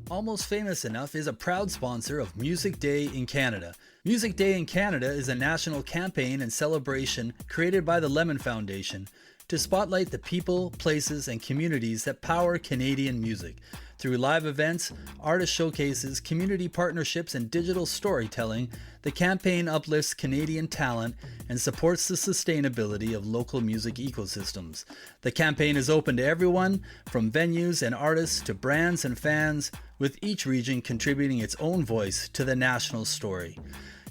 Almost Famous Enough is a proud sponsor of Music Day in Canada. Music Day in Canada is a national campaign and celebration created by the Lemon Foundation to spotlight the people, places, and communities that power Canadian music. Through live events, artist showcases, community partnerships, and digital storytelling, the campaign uplifts Canadian talent and supports the sustainability of local music ecosystems. The campaign is open to everyone, from venues and artists to brands and fans, with each region contributing its own voice to the national story.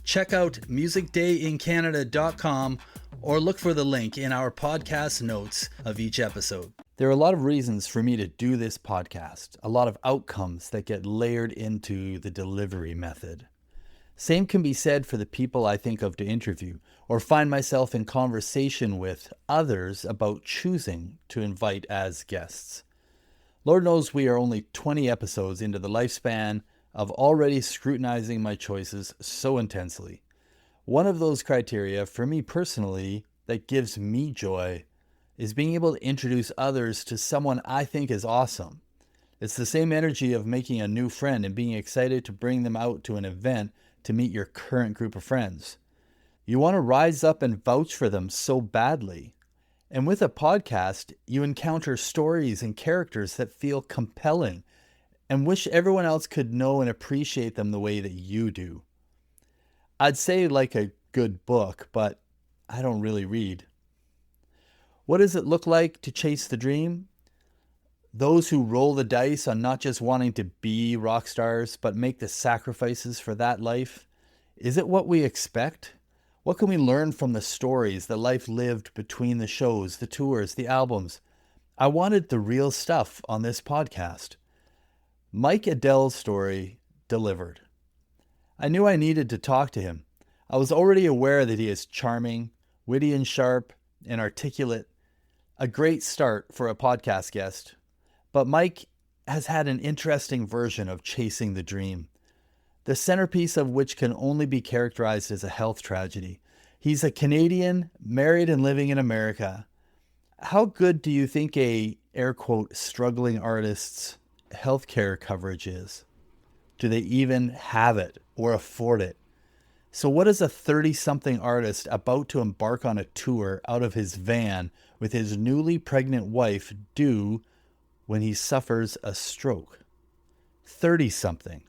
Check out musicdayincanada.com or look for the link in our podcast notes of each episode. There are a lot of reasons for me to do this podcast, a lot of outcomes that get layered into the delivery method. Same can be said for the people I think of to interview or find myself in conversation with others about choosing to invite as guests. Lord knows we are only 20 episodes into the lifespan of already scrutinizing my choices so intensely. One of those criteria for me personally that gives me joy is being able to introduce others to someone I think is awesome. It's the same energy of making a new friend and being excited to bring them out to an event to meet your current group of friends. You want to rise up and vouch for them so badly. And with a podcast, you encounter stories and characters that feel compelling and wish everyone else could know and appreciate them the way that you do. I'd say like a good book, but I don't really read. What does it look like to chase the dream? Those who roll the dice on not just wanting to be rock stars, but make the sacrifices for that life. Is it what we expect? What can we learn from the stories that life lived between the shows, the tours, the albums? I wanted the real stuff on this podcast. Mike Edel's story delivered. I knew I needed to talk to him. I was already aware that he is charming, witty and sharp, and articulate. A great start for a podcast guest. But Mike has had an interesting version of chasing the dream, the centerpiece of which can only be characterized as a health tragedy. He's a Canadian, married and living in America. How good do you think a, air quote, struggling artist's healthcare coverage is? Do they even have it or afford it? So what does a 30-something artist about to embark on a tour out of his van with his newly pregnant wife do when he suffers a stroke? 30-something.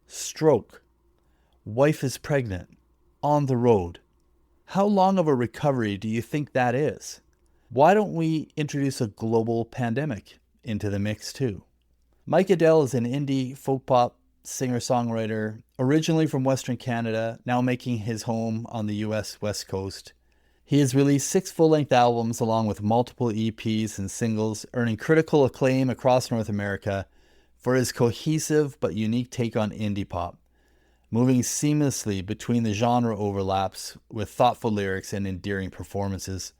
Stroke. Wife is pregnant. On the road. How long of a recovery do you think that is? Why don't we introduce a global pandemic into the mix too? Mike Edel is an indie folk pop singer-songwriter, originally from Western Canada, now making his home on the US West Coast. He has released 6 full-length albums along with multiple EPs and singles, earning critical acclaim across North America for his cohesive but unique take on indie pop, moving seamlessly between the genre overlaps with thoughtful lyrics and endearing performances.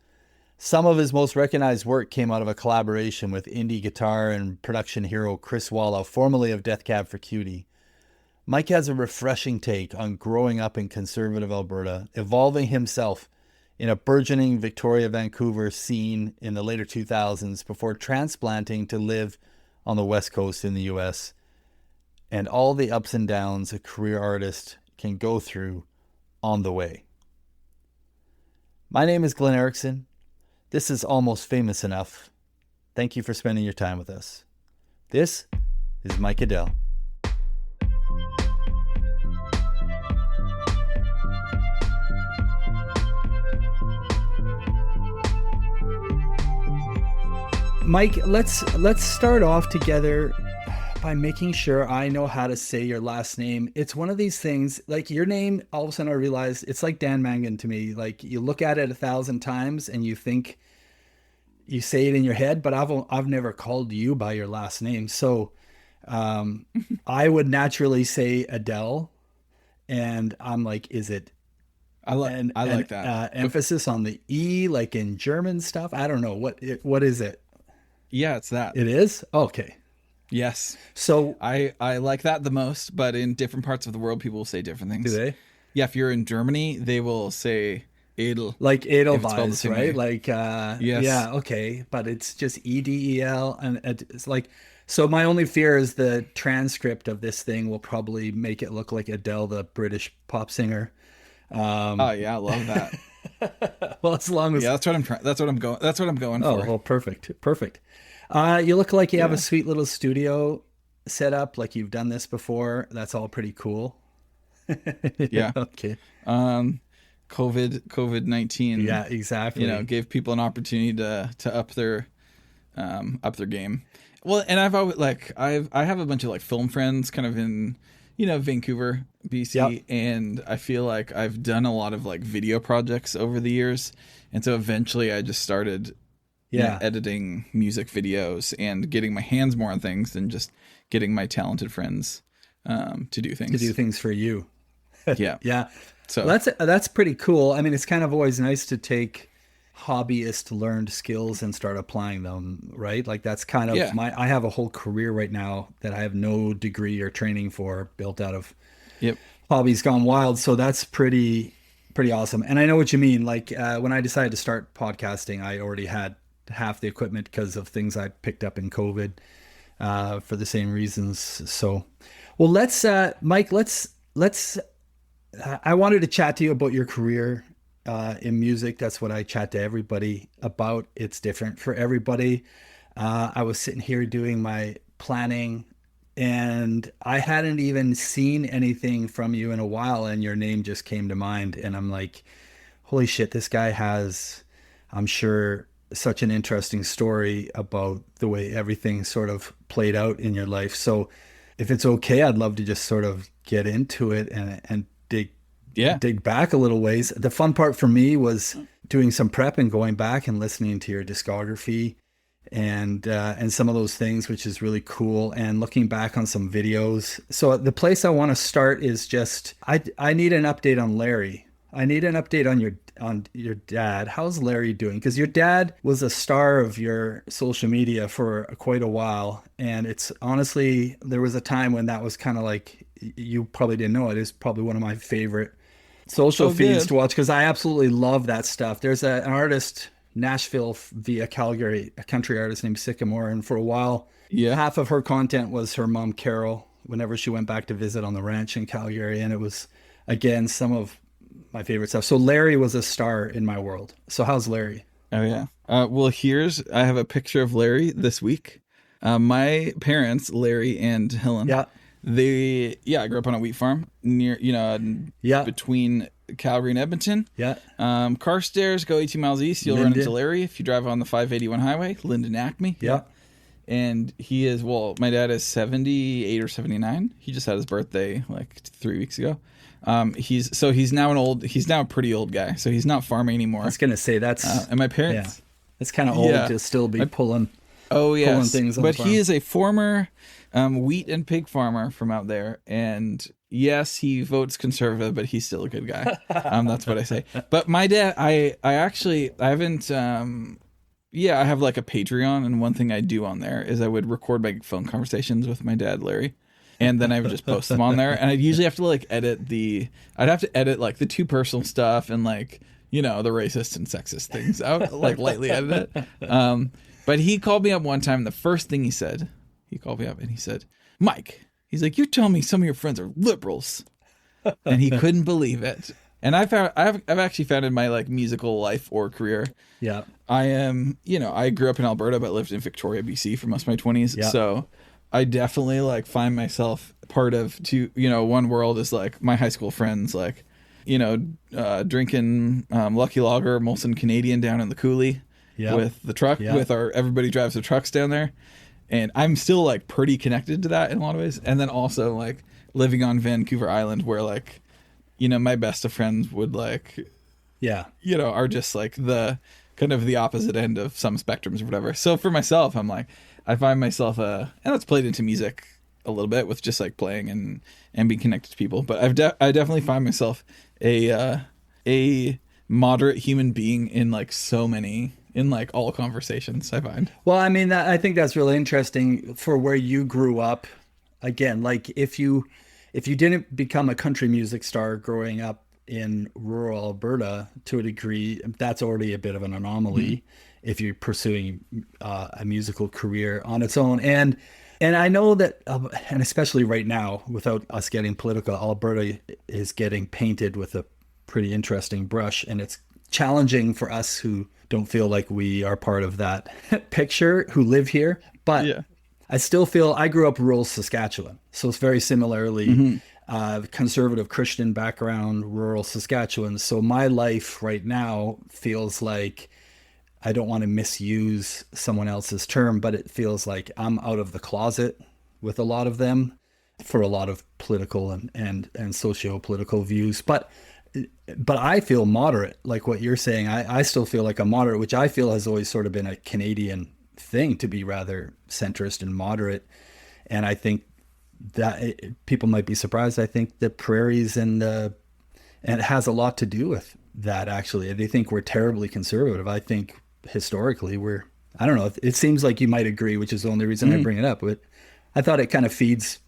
Some of his most recognized work came out of a collaboration with indie guitar and production hero Chris Wallow, formerly of Death Cab for Cutie. Mike has a refreshing take on growing up in conservative Alberta, evolving himself in a burgeoning Victoria, Vancouver scene in the later 2000s before transplanting to live on the West Coast in the US, and all the ups and downs a career artist can go through on the way. My name is Glen Erickson. This is Almost Famous Enough. Thank you for spending your time with us. This is Mike Edel. Mike, let's start off together by making sure I know how to say your last name. It's one of these things, like your name, all of a sudden I realize it's like Dan Mangan to me. Like you look at it 1,000 times and you think you say it in your head, but I've never called you by your last name. So I would naturally say Adele, and I'm like, is it? I like that emphasis on the E, like in German stuff. I don't know what is it. Yeah, it's that. It is? Okay. Yes. So I like that the most, but in different parts of the world, people will say different things. Do they? Yeah, if you're in Germany, they will say Edel. Like Edelweiss, right? Way. Like, yes. Yeah, okay. But it's just Edel. And it's like, So my only fear is the transcript of this thing will probably make it look like Adele, the British pop singer. Oh yeah, I love that. Well, as long as Yeah, that's what I'm trying. That's what I'm going oh, for. well, perfect, perfect. You look like you have a Yeah. sweet little studio set up, like you've done this before. That's all pretty cool. Yeah. Okay. Um, COVID-19, Yeah, exactly. gave people an opportunity to up their game. Well, and I've always I have a bunch of like film friends kind of in Vancouver, Yep. BC, and I feel like I've done a lot of like video projects over the years, and so eventually I just started Yeah. editing music videos and getting my hands more on things than just getting my talented friends to do To do things. things for you. Yeah. Yeah. So Well, that's pretty cool. I mean, it's kind of always nice to take hobbyist learned skills and start applying them, right? Like that's kind of yeah. my I have a whole career right now that I have no degree or training for, built out of Yep. hobbies gone wild. So that's pretty awesome. And I know what you mean. Like when I decided to start podcasting, I already had half the equipment because of things I picked up in COVID for the same reasons. So, well, let's Mike, let's I wanted to chat to you about your career in music. That's what I chat to everybody about. It's different for everybody. I was sitting here doing my planning, and I hadn't even seen anything from you in a while, and your name just came to mind. And I'm like, holy shit, this guy has, I'm sure, such an interesting story about the way everything sort of played out in your life. So if it's okay, I'd love to just sort of get into it and Yeah. dig back a little ways. The fun part for me was doing some prep and going back and listening to your discography and some of those things, which is really cool. And looking back on some videos. So the place I want to start is just I need an update on Larry. I need an update on your dad. How's Larry doing? Because your dad was a star of your social media for quite a while, and it's honestly there was a time when that was kind of like you probably didn't know it is probably one of my favorite social Oh, feeds good. to watch because I absolutely love that stuff. There's an artist, Nashville via Calgary, a country artist named Sycamore, and for a while, Yeah. half of her content was her mom Carol. Whenever she went back to visit on the ranch in Calgary, and it was again some of my favorite stuff. So Larry was a star in my world. So how's Larry? Oh yeah. Well, I have a picture of Larry this week. My parents, Larry and Helen, Yeah, I grew up on a wheat farm near, yeah, between Calgary and Edmonton. yeah. Carstairs, go 18 miles east, you'll run Linden. into Larry if you drive on the 581 highway, Linden Acme. Yeah. And my dad is 78 or 79. He just had his birthday like 3 weeks ago. He's now a pretty old guy. So he's not farming anymore. I was gonna say that's And my parents, it's kind of old Yeah. to still be pulling oh yes, things on the but farm. he is a former wheat and pig farmer from out there, and yes, he votes conservative, but he's still a good guy. That's what I say. But my dad, I haven't. I have like a Patreon, and one thing I do on there is I would record my phone conversations with my dad, Larry. And then I would just post them on there, and I'd usually have to like I'd have to edit like the too personal stuff and like the racist and sexist things out, like lightly edit it. But he called me up one time, and the first thing he called me up and he said, "Mike," he's like, "you're telling me some of your friends are liberals," and he couldn't believe it. And I've actually found in my like musical life or career, Yeah. I am, I grew up in Alberta, but lived in Victoria, BC for most of my 20s. Yeah. So I definitely like find myself part of one world is like my high school friends, like, drinking Lucky Lager, Molson Canadian down in the coulee Yeah. with the truck, Yeah. with everybody drives their trucks down there. And I'm still like pretty connected to that in a lot of ways. And then also like living on Vancouver Island where like, my best of friends would like, Yeah. are just like the kind of the opposite end of some spectrums or whatever. So for myself, I'm like, I find myself, and that's played into music a little bit with just like playing and being connected to people. But I definitely find myself a moderate human being in like in like all conversations I find. Well, I mean, I think that's really interesting for where you grew up. Again, like if you didn't become a country music star growing up, in rural Alberta to a degree, that's already a bit of an anomaly if you're pursuing a musical career on its own. And I know that, and especially right now, without us getting political, Alberta is getting painted with a pretty interesting brush, and it's challenging for us who don't feel like we are part of that picture, who live here. But Yeah. I still feel I grew up rural Saskatchewan, so it's very similarly conservative Christian background, rural Saskatchewan. So my life right now feels like, I don't want to misuse someone else's term, but it feels like I'm out of the closet with a lot of them for a lot of political and socio-political views. But I feel moderate, like what you're saying. I still feel like a moderate, which I feel has always sort of been a Canadian thing, to be rather centrist and moderate. And I think that people might be surprised. I think the prairies and it has a lot to do with that, actually. They think we're terribly conservative. I think historically I don't know, it seems like you might agree, which is the only reason I bring it up, but I thought it kind of feeds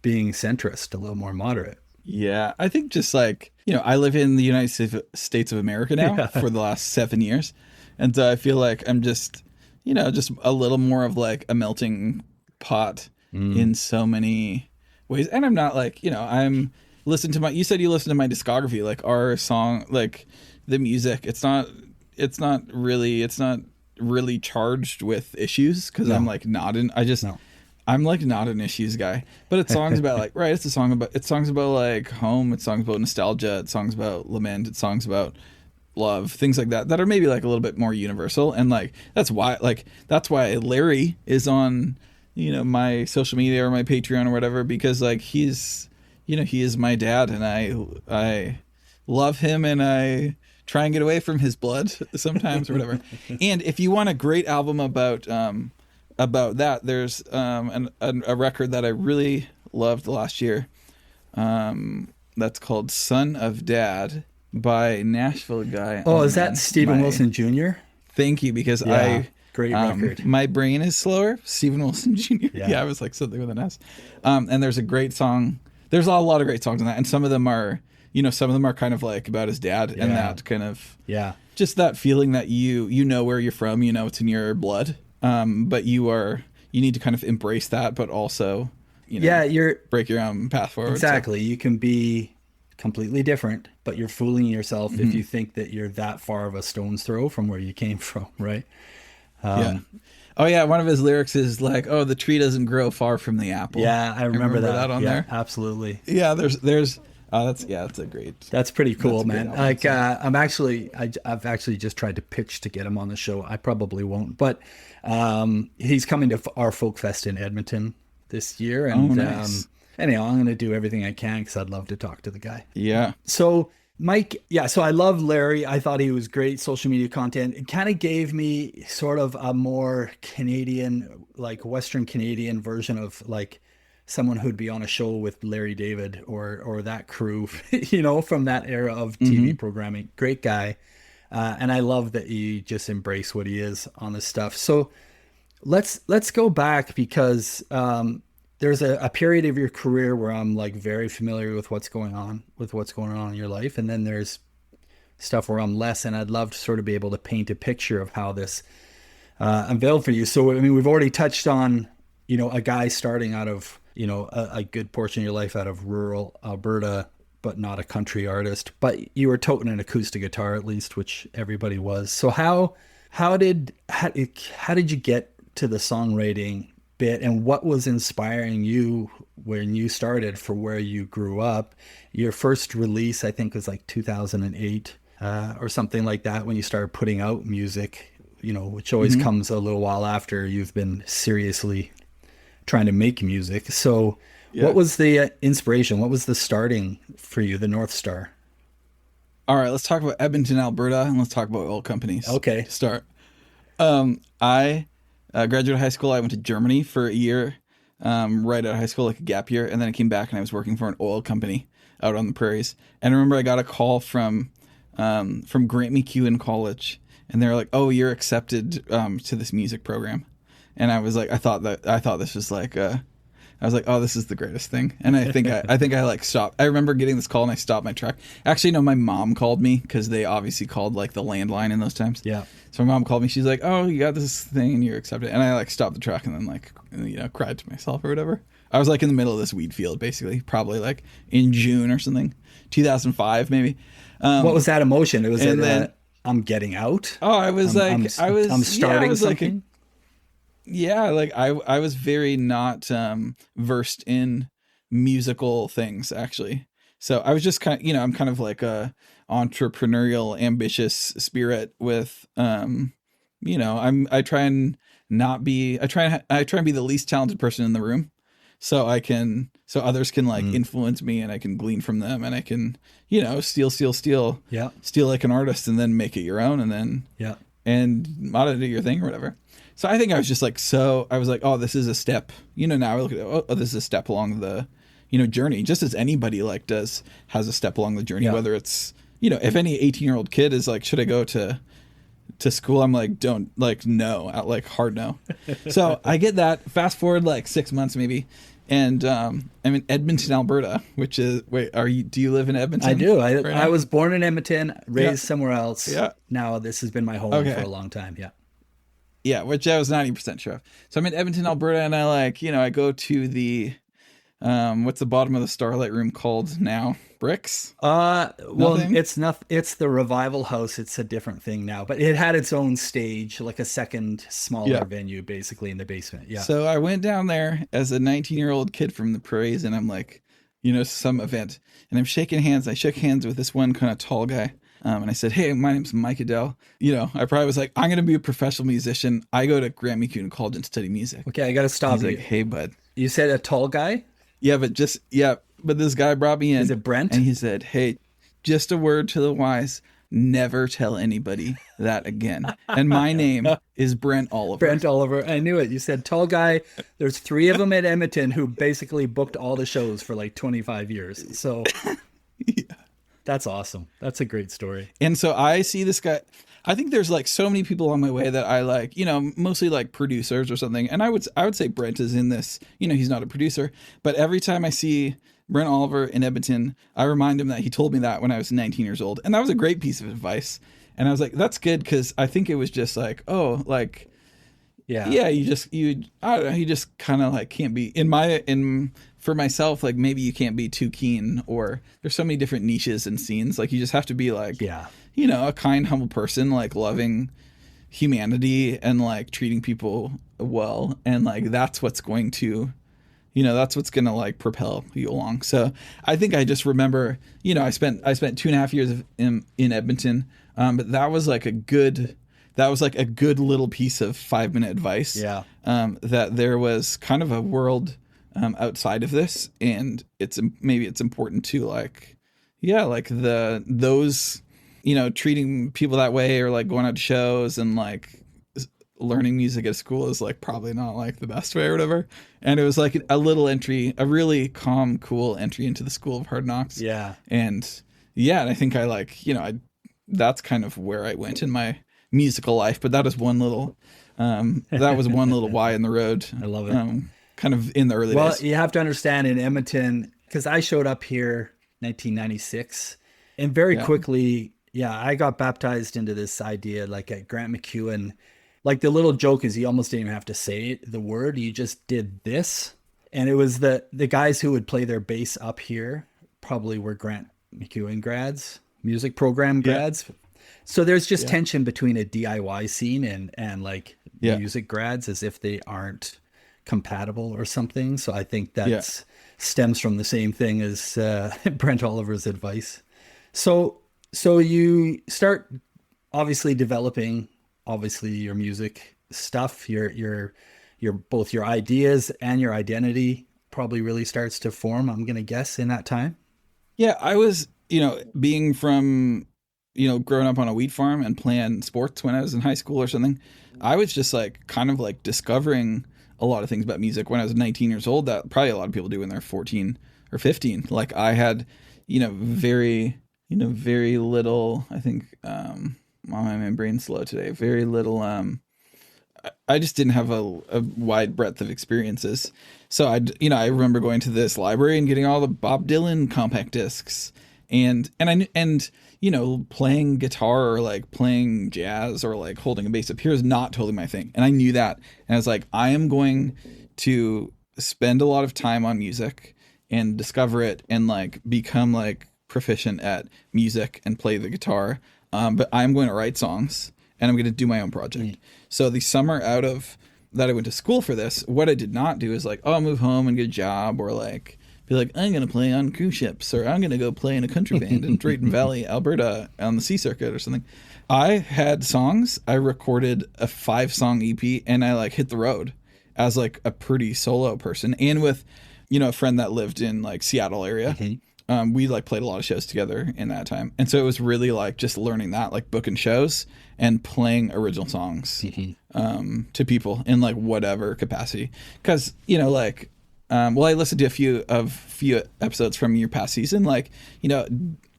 being centrist, a little more moderate. Yeah, I think just like, I live in the United States of America now for the last 7 years. And so I feel like I'm just, just a little more of like a melting pot in so many ways. And I'm not like, I'm listening to you said you listen to my discography, like our song, like the music, it's not really charged with issues, because I'm like not in, I'm like not an issues guy, but it's songs about like, right, it's songs about like home, it's songs about nostalgia, it's songs about lament, it's songs about love, things like that are maybe like a little bit more universal. And like that's why Larry is on my social media or my Patreon or whatever, because like he is my dad, and I love him, and I try and get away from his blood sometimes or whatever. And if you want a great album about that, there's a record that I really loved last year that's called Son of Dad by Nashville guy. Oh, is that Stephen Wilson Jr.? Thank you, because great record. My brain is slower. Stephen Wilson Jr. Yeah, I was like something with an S. And there's a great song. There's a lot of great songs on that, and some of them are kind of like about his dad, and that kind of just that feeling that you know where you're from, it's in your blood. But you need to kind of embrace that, but also, you're break your own path forward. Exactly. So. You can be completely different, but you're fooling yourself if you think that you're that far of a stone's throw from where you came from, right? Oh yeah, one of his lyrics is like, "Oh, the tree doesn't grow far from the apple." Yeah, I remember that on there. Absolutely. Yeah, there's. That's a great. That's pretty cool, man. Like, I've actually just tried to pitch to get him on the show. I probably won't, but he's coming to our Folk Fest in Edmonton this year, and nice. Anyhow, I'm going to do everything I can because I'd love to talk to the guy. Yeah. So Mike, so I love Larry. I thought he was great. Social media content. It kind of gave me sort of a more Canadian, like Western Canadian version of like someone who'd be on a show with Larry David or that crew, from that era of TV programming. Great guy. And I love that you just embrace what he is on this stuff. So let's go back, because there's a period of your career where I'm like very familiar with what's going on in your life. And then there's stuff where I'm less, and I'd love to sort of be able to paint a picture of how this unveiled for you. So, I mean, we've already touched on, a guy starting out of, a good portion of your life out of rural Alberta, but not a country artist, but you were toting an acoustic guitar at least, which everybody was. So how did you get to the songwriting bit, and what was inspiring you when you started for where you grew up? Your first release, I think, was like 2008 or something like that, when you started putting out music, which always comes a little while after you've been seriously trying to make music. So what was the inspiration? What was the starting for you, the North Star? All right, let's talk about Edmonton, Alberta, and let's talk about oil companies. Okay. To start. I graduated high school. I went to Germany for a year, right out of high school, like a gap year. And then I came back and I was working for an oil company out on the prairies. And I remember I got a call from Grant McEwen College, and they're like, "Oh, you're accepted to this music program." And I was like, I thought this was like I was like, oh, this is the greatest thing. And I think I like stopped. I remember getting this call and I stopped my truck. Actually, no, my mom called me because they obviously called like the landline in those times. Yeah. So my mom called me. She's like, oh, you got this thing and you're accepted. And I like stopped the truck and then like, cried to myself or whatever. I was like in the middle of this weed field, basically, probably like in June or something, 2005 maybe. What was that emotion? It was then I'm getting out. Oh, I was I'm starting something. Like, yeah, like I was very not versed in musical things actually. So I was just kind of, I'm kind of like a entrepreneurial, ambitious spirit with, I try and be the least talented person in the room. So others can like influence me and I can glean from them and I can, steal like an artist and then make it your own and then, and audit your thing or whatever. So I think I was just like, I was like, oh, this is a step, now I look at it, oh, this is a step along the, journey, just as anybody like has a step along the journey, whether it's, if any 18-year-old kid is like, should I go to school? I'm like, don't, like, no, like hard no. So I get that. Fast forward like 6 months maybe. And I'm in Edmonton, Alberta, which is, do you live in Edmonton? I do. I was born in Edmonton, raised somewhere else. Yeah. Now this has been my home for a long time. Yeah. Yeah, which I was 90% sure of. So I'm in Edmonton, Alberta, and I like, I go to the, what's the bottom of the Starlight Room called now? Bricks? Well, it's the Revival House. It's a different thing now, but it had its own stage, like a second smaller venue, basically in the basement. Yeah. So I went down there as a 19-year-old kid from the prairies, and I'm like, some event, and I'm shaking hands. I shook hands with this one kind of tall guy. And I said, hey, my name's Mike Edel. I probably was like, I'm going to be a professional musician. I go to Grant MacEwan College and study music. Okay, I got to stop you. He's like, hey, bud. You said a tall guy? Yeah, but this guy brought me in. Is it Brent? And he said, hey, just a word to the wise. Never tell anybody that again. And my name is Brent Oliver. Brent Oliver. I knew it. You said tall guy. There's 3 of them at Edmonton who basically booked all the shows for like 25 years. So... yeah. That's awesome. That's a great story. And so I see this guy. I think there's like so many people on my way that I like, mostly like producers or something. And I would say Brent is in this, he's not a producer, but every time I see Brent Oliver in Edmonton, I remind him that he told me that when I was 19 years old. And that was a great piece of advice. And I was like, that's good. Cause I think it was just like, oh, like, yeah, you I don't know, you just kind of like can't be for myself, like maybe you can't be too keen, or there's so many different niches and scenes. Like you just have to be like, a kind, humble person, like loving humanity and like treating people well. And like, that's what's going to, like propel you along. So I think I just remember, I spent 2.5 years in Edmonton. But that was like a good little piece of 5-minute advice. Yeah. That there was kind of a world outside of this, and it's important to those treating people that way, or like going out to shows and like learning music at school is like probably not like the best way or whatever. And it was like a really calm, cool entry into the School of Hard Knocks. Yeah. And I think that's kind of where I went in my musical life, but that was one little Y in the road. I love it. Kind of in the early days. Well, you have to understand in Edmonton, because I showed up here 1996, and very quickly, I got baptized into this idea, like at Grant MacEwan. Like the little joke is you almost didn't even have to say the word, you just did this. And it was the guys who would play their bass up here probably were Grant MacEwan grads, music program grads. So there's just tension between a DIY scene and like music grads, as if they aren't compatible or something. So I think that stems from the same thing as Brent Oliver's advice. So you start obviously developing your music stuff, your both your ideas and your identity probably really starts to form, I'm going to guess, in that time. Yeah, I was, being from, growing up on a wheat farm and playing sports when I was in high school or something, I was just like kind of like discovering a lot of things about music when I was 19 years old that probably a lot of people do when they're 14 or 15. Like I had, very little, I think, my brain's slow today, very little, I just didn't have a wide breadth of experiences. So I remember going to this library and getting all the Bob Dylan compact discs, and playing guitar or like playing jazz or like holding a bass up here is not totally my thing. And I knew that. And I was like, I am going to spend a lot of time on music and discover it and like become like proficient at music and play the guitar. But I'm going to write songs and I'm going to do my own project. So the summer out of that I went to school for this, what I did not do is like, I'll move home and get a job, or like be like, I'm going to play on cruise ships, or I'm going to go play in a country band in Drayton Valley, Alberta on the sea circuit or something. I had songs. I recorded a 5-song EP and I like hit the road as like a pretty solo person, and with, a friend that lived in like Seattle area. We like played a lot of shows together in that time. And so it was really like just learning that, like booking shows and playing original songs to people in like whatever capacity. Cause I listened to a few episodes from your past season, like,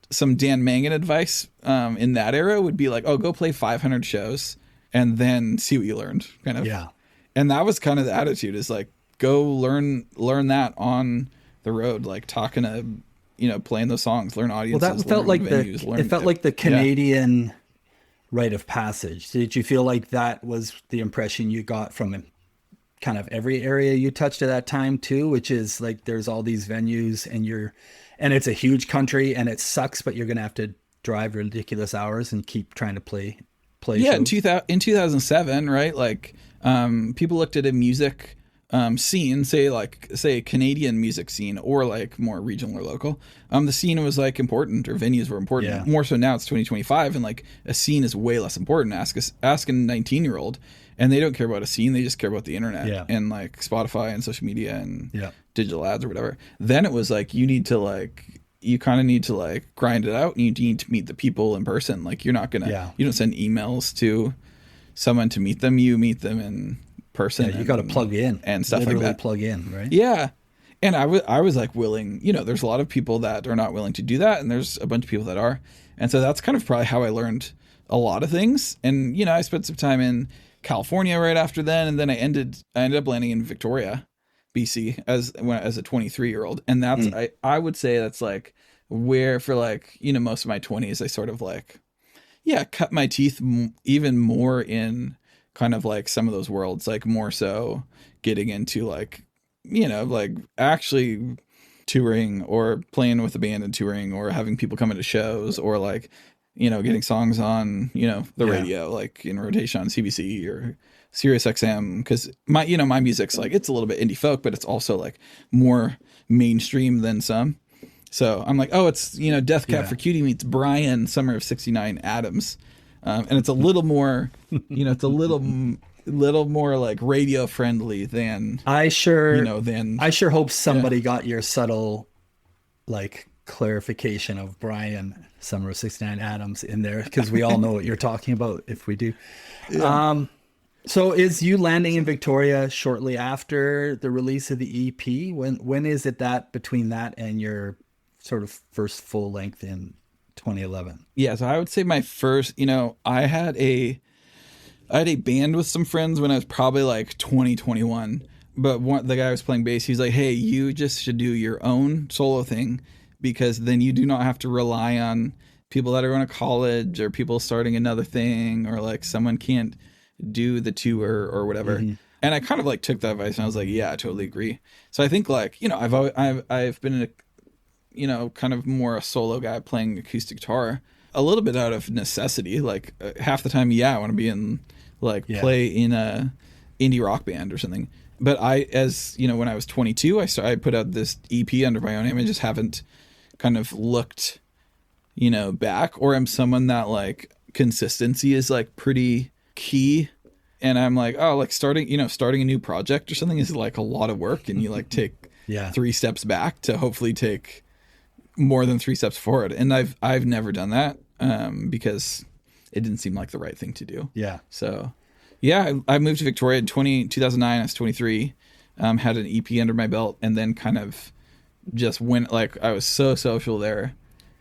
some Dan Mangan advice in that era would be like, oh, go play 500 shows and then see what you learned, kind of. Yeah. And that was kind of the attitude, is like, go learn that on the road, like talking to, playing those songs, learn audiences. Well, that felt like venues, the Canadian rite of passage. Did you feel like that was the impression you got from kind of every area you touched at that time too, which is like, there's all these venues and it's a huge country and it sucks, but you're going to have to drive ridiculous hours and keep trying to play Yeah. shows. In 2007, right? Like, people looked at a music scene, say Canadian music scene, or like more regional or local. The scene was like important, or venues were important. Yeah. More so now it's 2025, and like a scene is way less important. Ask a 19-year-old, and they don't care about a scene; they just care about the internet and like Spotify and social media and digital ads or whatever. Then it was like you kind of need to like grind it out, and you need to meet the people in person. Like you're not gonna you don't send emails to someone to meet them; you meet them in person. You got to plug in and stuff literally like that. Plug in, right? Yeah. And I was like willing, there's a lot of people that are not willing to do that, and there's a bunch of people that are. And so that's kind of probably how I learned a lot of things. And, I spent some time in California right after then, and then I ended up landing in Victoria, BC as a 23-year-old. And that's, I would say that's like where for like, most of my 20s, I sort of like, cut my teeth even more in kind of like some of those worlds, like more so getting into like, like actually touring or playing with a band and touring, or having people come into shows, or like, getting songs on, the radio, like in rotation on CBC or Sirius XM. Cause my music's like, it's a little bit indie folk, but it's also like more mainstream than some. So I'm like, oh, it's, Death Cab for Cutie meets Brian, Summer of '69 Adams. And it's a little more, it's a little more like radio friendly than I sure hope somebody Yeah. got your subtle like clarification of Brian Summer of '69 Adams in there, because we all know what you're talking about if we do. Yeah. So is you landing in Victoria shortly after the release of the EP? When is it that between that and your sort of first full length in 2011? Yeah, so I would say my first, I had a band with some friends when I was probably like 20, 21. But the guy I was playing bass, he's like, hey, you just should do your own solo thing, because then you do not have to rely on people that are going to college or people starting another thing, or like someone can't do the tour or whatever. Mm-hmm. And I kind of like took that advice and I was like, yeah, I totally agree. So I think like, I've been in a, kind of more a solo guy playing acoustic guitar a little bit out of necessity. Like half the time, I want to be in play in a indie rock band or something. But when I was 22, I put out this EP under my own name. I just haven't kind of looked, back. Or I'm someone that like consistency is like pretty key. And I'm like, oh, like starting a new project or something is like a lot of work, and you like take 3 steps back to hopefully take more than 3 steps forward. And I've never done that because it didn't seem like the right thing to do. Yeah. So I moved to Victoria in 2009. I was 23, had an EP under my belt, and then kind of just went, like, I was so social there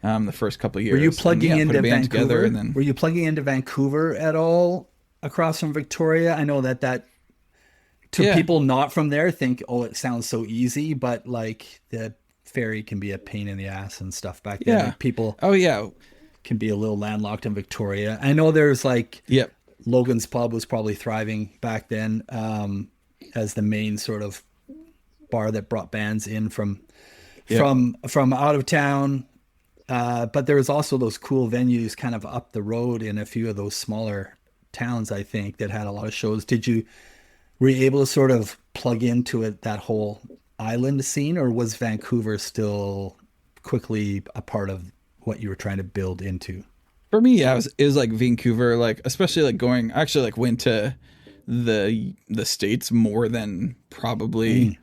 the first couple of years. Were you plugging into Vancouver? And then, were you plugging into Vancouver at all across from Victoria? I know that to Yeah. people not from there think, oh, it sounds so easy, but like the ferry can be a pain in the ass and stuff back then. Yeah. Like people Oh yeah. can be a little landlocked in Victoria. I know there's like Yep. Logan's Pub was probably thriving back then, as the main sort of bar that brought bands in from out of town. But there was also those cool venues kind of up the road in a few of those smaller towns, I think, that had a lot of shows. Were you able to sort of plug into it, that whole island scene, or was Vancouver still quickly a part of what you were trying to build into? For me, yeah, it was like Vancouver, like especially like going. I actually like went to the States more than probably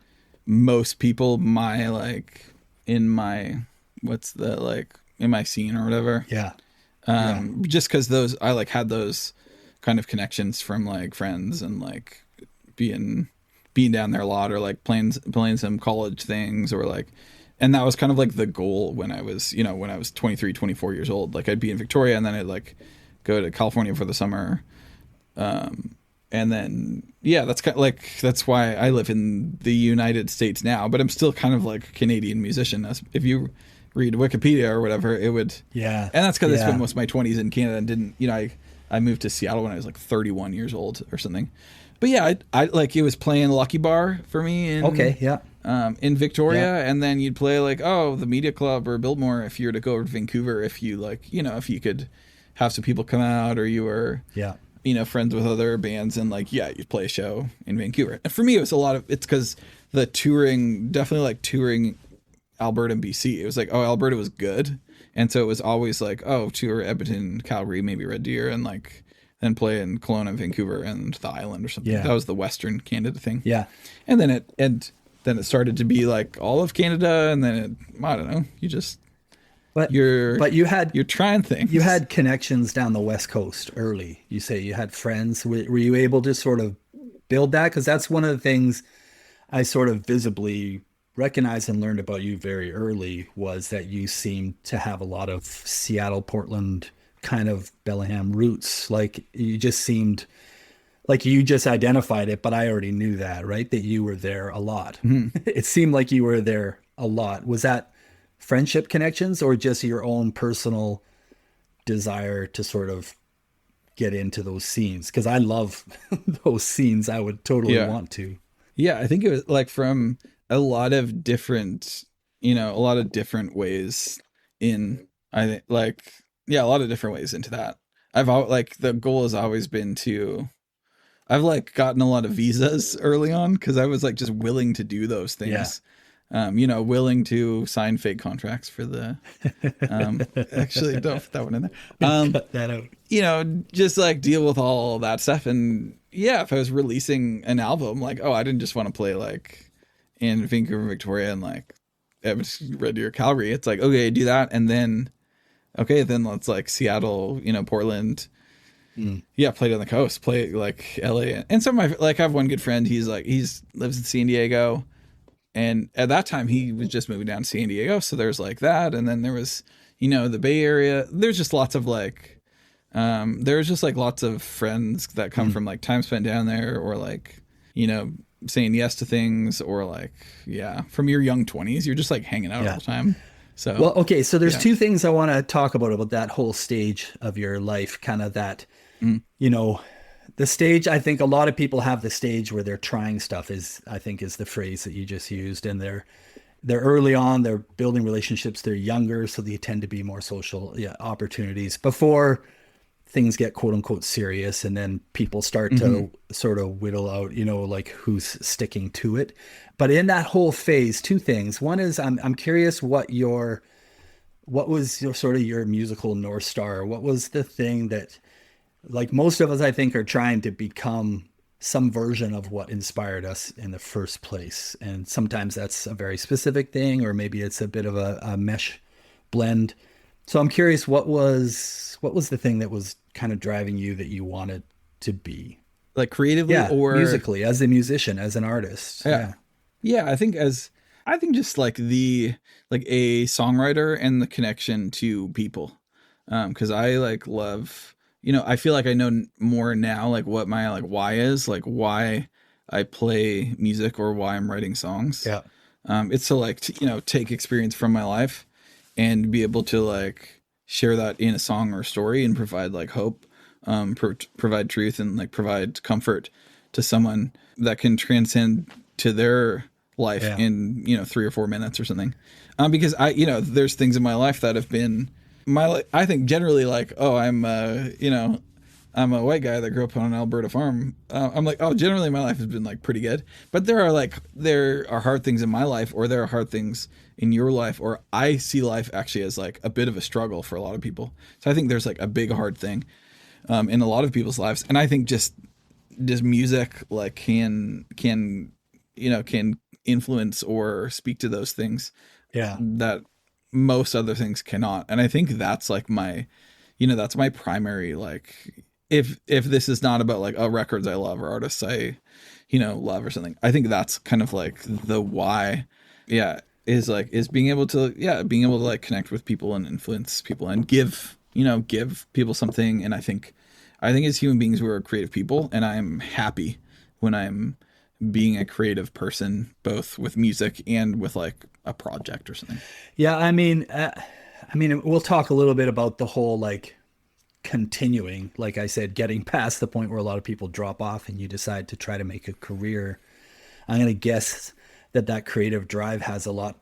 most people. My like in my what's the like in my scene or whatever. Yeah. Just because those I like had those kind of connections from like friends and like being down there a lot, or like playing some college things, or like, and that was kind of like the goal when I was 23, 24 years old. Like I'd be in Victoria and then I'd like go to California for the summer. And then, yeah, that's kind of like, that's why I live in the United States now, but I'm still kind of like a Canadian musician. If you read Wikipedia or whatever, it would, and that's because I spent most of my 20s in Canada and didn't, I moved to Seattle when I was like 31 years old or something. But yeah, I like, it was playing Lucky Bar for me in Victoria, and then you'd play like, the Media Club or Biltmore if you were to go over to Vancouver, if you like, if you could have some people come out, or you were friends with other bands, and like, you'd play a show in Vancouver. And for me, it was it's because the touring, definitely like touring Alberta and BC, it was like, Alberta was good, and so it was always like, tour Edmonton, Calgary, maybe Red Deer, and like then play in Kelowna, Vancouver, and the island or something. That was the Western Canada thing. And then it started to be like all of Canada, and then I don't know, you're trying things. You had connections down the West Coast early. You say you had friends. Were you able to sort of build that? Because that's one of the things I sort of visibly recognized and learned about you very early, was that you seemed to have a lot of Seattle, Portland, kind of Bellingham roots. Like you just seemed like you just identified it, but I already knew that, right? That you were there a lot. It seemed like you were there a lot. Was that friendship connections or just your own personal desire to sort of get into those scenes? Because I love those scenes. I would totally want to. Yeah, I think it was like from a lot of different, a lot of different ways in, I think like, a lot of different ways into that. The goal has always been I've like gotten a lot of visas early on because I was like just willing to do those things. Willing to sign fake contracts for the, actually don't put that one in there. Cut that out. Just like deal with all that stuff. And if I was releasing an album, like, I didn't just want to play like in Vancouver, Victoria, and like Red Deer, Calgary. It's like, okay, do that. And then, then let's like Seattle, Portland. Play on the coast, play like LA. And some of my, like I have one good friend, he lives in San Diego. And at that time he was just moving down to San Diego. So there's like that. And then there was, the Bay Area. There's just lots of like, there's just like lots of friends that come from like time spent down there, or like, saying yes to things, or like, from your young 20s, you're just like hanging out all the time. So, well, okay. So there's two things I want to talk about that whole stage of your life, kind of that, the stage. I think a lot of people have the stage where they're trying stuff, is the phrase that you just used. And they're early on, they're building relationships. They're younger, so they tend to be more social opportunities before things get quote unquote serious. And then people start to sort of whittle out, like who's sticking to it. But in that whole phase, two things. One is I'm curious what was your sort of your musical North Star? What was the thing that, like most of us, I think, are trying to become some version of what inspired us in the first place. And sometimes that's a very specific thing, or maybe it's a bit of a mesh blend. So I'm curious, what was the thing that was kind of driving you, that you wanted to be? Like creatively or musically, as a musician, as an artist? Yeah, I think just like a songwriter and the connection to people. Cause I like love, I feel like I know more now, like what my like why is, like why I play music or why I'm writing songs. Yeah. It's to like, take experience from my life and be able to like share that in a song or story and provide like hope, provide truth and like provide comfort to someone that can transcend to their life in, 3 or 4 minutes or something. Because there's things in my life that have been I think generally like, oh, I'm a white guy that grew up on an Alberta farm. I'm like, oh, generally my life has been like pretty good. But there are hard things in my life, or there are hard things in your life, or I see life actually as like a bit of a struggle for a lot of people. So I think there's like a big hard thing in a lot of people's lives, and I think just music like can influence or speak to those things. Yeah. That most other things cannot. And I think that's like that's my primary, like, if this is not about like, oh, records I love or artists I, love or something, I think that's kind of like the why, is being able to like connect with people and influence people and give people something. And I think as human beings, we're creative people, and I'm happy when I'm being a creative person, both with music and with like a project or something. Yeah. I mean, we'll talk a little bit about the whole, like, continuing, like I said, getting past the point where a lot of people drop off and you decide to try to make a career. I'm going to guess that creative drive has a lot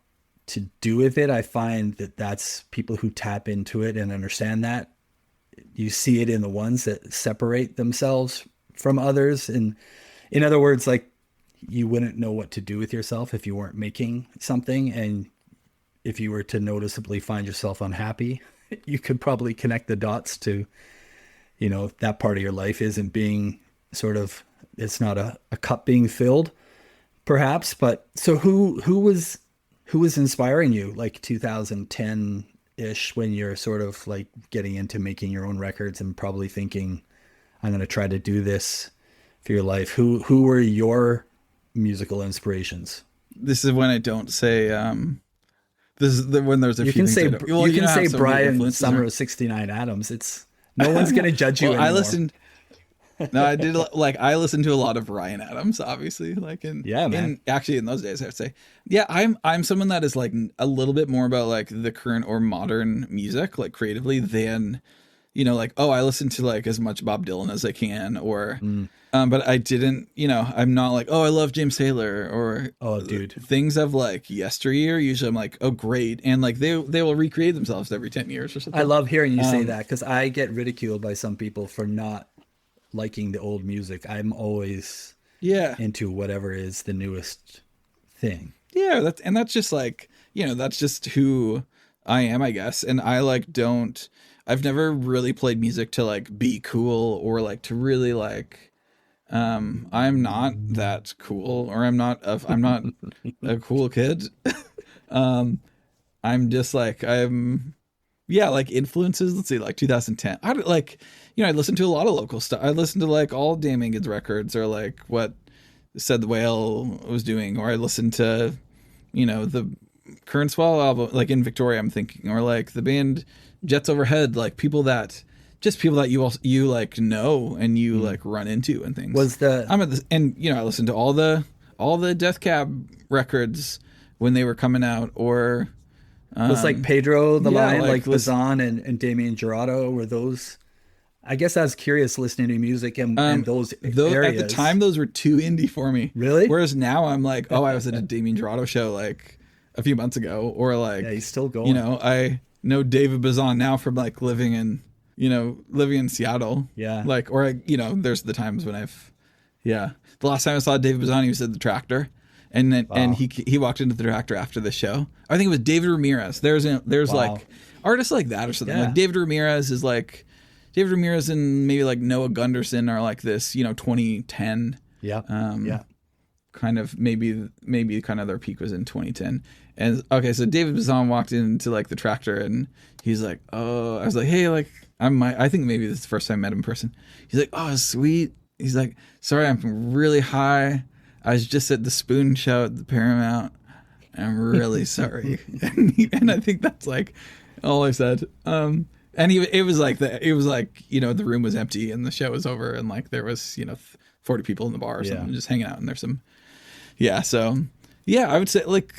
to do with it. I find that that's people who tap into it and understand that. You see it in the ones that separate themselves from others. And in other words, like, you wouldn't know what to do with yourself if you weren't making something. And if you were to noticeably find yourself unhappy, you could probably connect the dots to, that part of your life isn't being it's not a cup being filled, perhaps. But so who was inspiring you, like 2010 ish, when you're sort of like getting into making your own records and probably thinking, I'm going to try to do this for your life? Who were your musical inspirations? This is when I don't say, this is when there's a you few can things. You can say Brian Summer of 69 Atoms. It's no one's going to judge you anymore. I listened to a lot of Ryan Adams, obviously, like actually in those days, I would say, I'm someone that is like a little bit more about like the current or modern music, like creatively, than, like, oh, I listen to like as much Bob Dylan as I can, or, but I didn't, I'm not like, oh, I love James Taylor, or things of like yesteryear. Usually I'm like, oh, great. And like they will recreate themselves every 10 years or something. I love hearing you say that, because I get ridiculed by some people for not liking the old music. I'm always into whatever is the newest thing. Yeah. That's just like, that's just who I am, I guess. And I like I've never really played music to like be cool, or like to really like, I'm not that cool, or I'm not a cool kid. I'm just like, like influences. Let's see, like 2010. I listened to a lot of local stuff. I listened to like all Dan Mangan's records, or like what Said the Whale was doing, or I listened to, the Current Swell album, like in Victoria, I'm thinking, or like the band Jets Overhead, like people that you like know and you like run into and things. I listened to all the Death Cab records when they were coming out, or was like Pedro the Lion, like Bazan and Damien Jurado, were those? I guess I was curious listening to music and those areas. At the time, those were too indie for me. Really? Whereas now I'm like, oh, I was at a Damien Jurado show like a few months ago, or like, he's still going. I know David Bazan now from like living in Seattle. Yeah. Like, or there's the times when the last time I saw David Bazan, he was at the Tractor, and then and he walked into the Tractor after the show. I think it was David Ramirez. There's like artists like that or something. Yeah. Like David Ramirez and maybe like Noah Gunderson are like this, 2010. Yeah. Kind of maybe kind of their peak was in 2010. And okay, so David Bazan walked into like the Tractor, and he's like, oh, I was like, hey, like I think maybe this is the first time I met him in person. He's like, oh, sweet. He's like, sorry, I'm really high. I was just at the Spoon show at the Paramount. I'm really sorry. And I think that's like all I said. And it was like the room was empty and the show was over, and like there was, 40 people in the bar or Yeah. something, just hanging out. And there's some, so yeah, I would say like,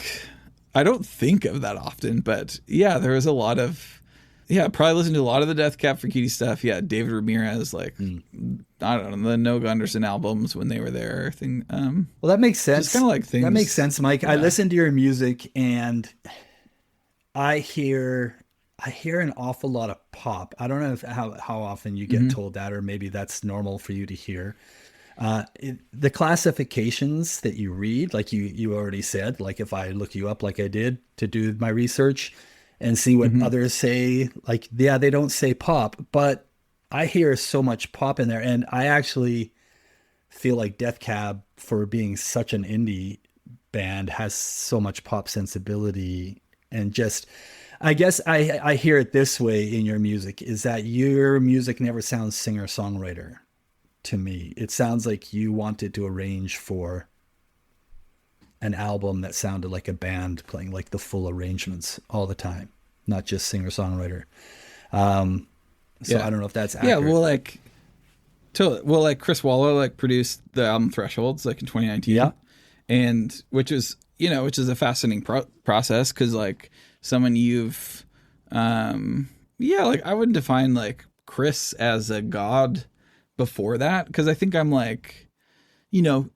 I don't think of that often, but yeah, there was a lot of, probably listened to a lot of the Death Cab for Cutie stuff. Yeah, David Ramirez, like, I don't know, the No Gunderson albums when they were there. Well, that makes sense. Just kind of like things. That makes sense, Mike. Yeah. I listen to your music and I hear an awful lot of pop. I don't know how often you get told that, or maybe that's normal for you to hear. The classifications that you read, like you already said, like if I look you up like I did to do my research and see what others say, like, yeah, they don't say pop, but I hear so much pop in there. And I actually feel like Death Cab, for being such an indie band, has so much pop sensibility. And just, I guess I hear it this way in your music, is that your music never sounds singer-songwriter to me. It sounds like you wanted to arrange for an album that sounded like a band playing like the full arrangements all the time, not just singer-songwriter. So I don't know if that's accurate. Yeah, like Chris Waller like produced the album Thresholds like in 2019. Yeah. And which is a fascinating process, because like someone you've like I wouldn't define like Chris as a god before that, because I think I'm like,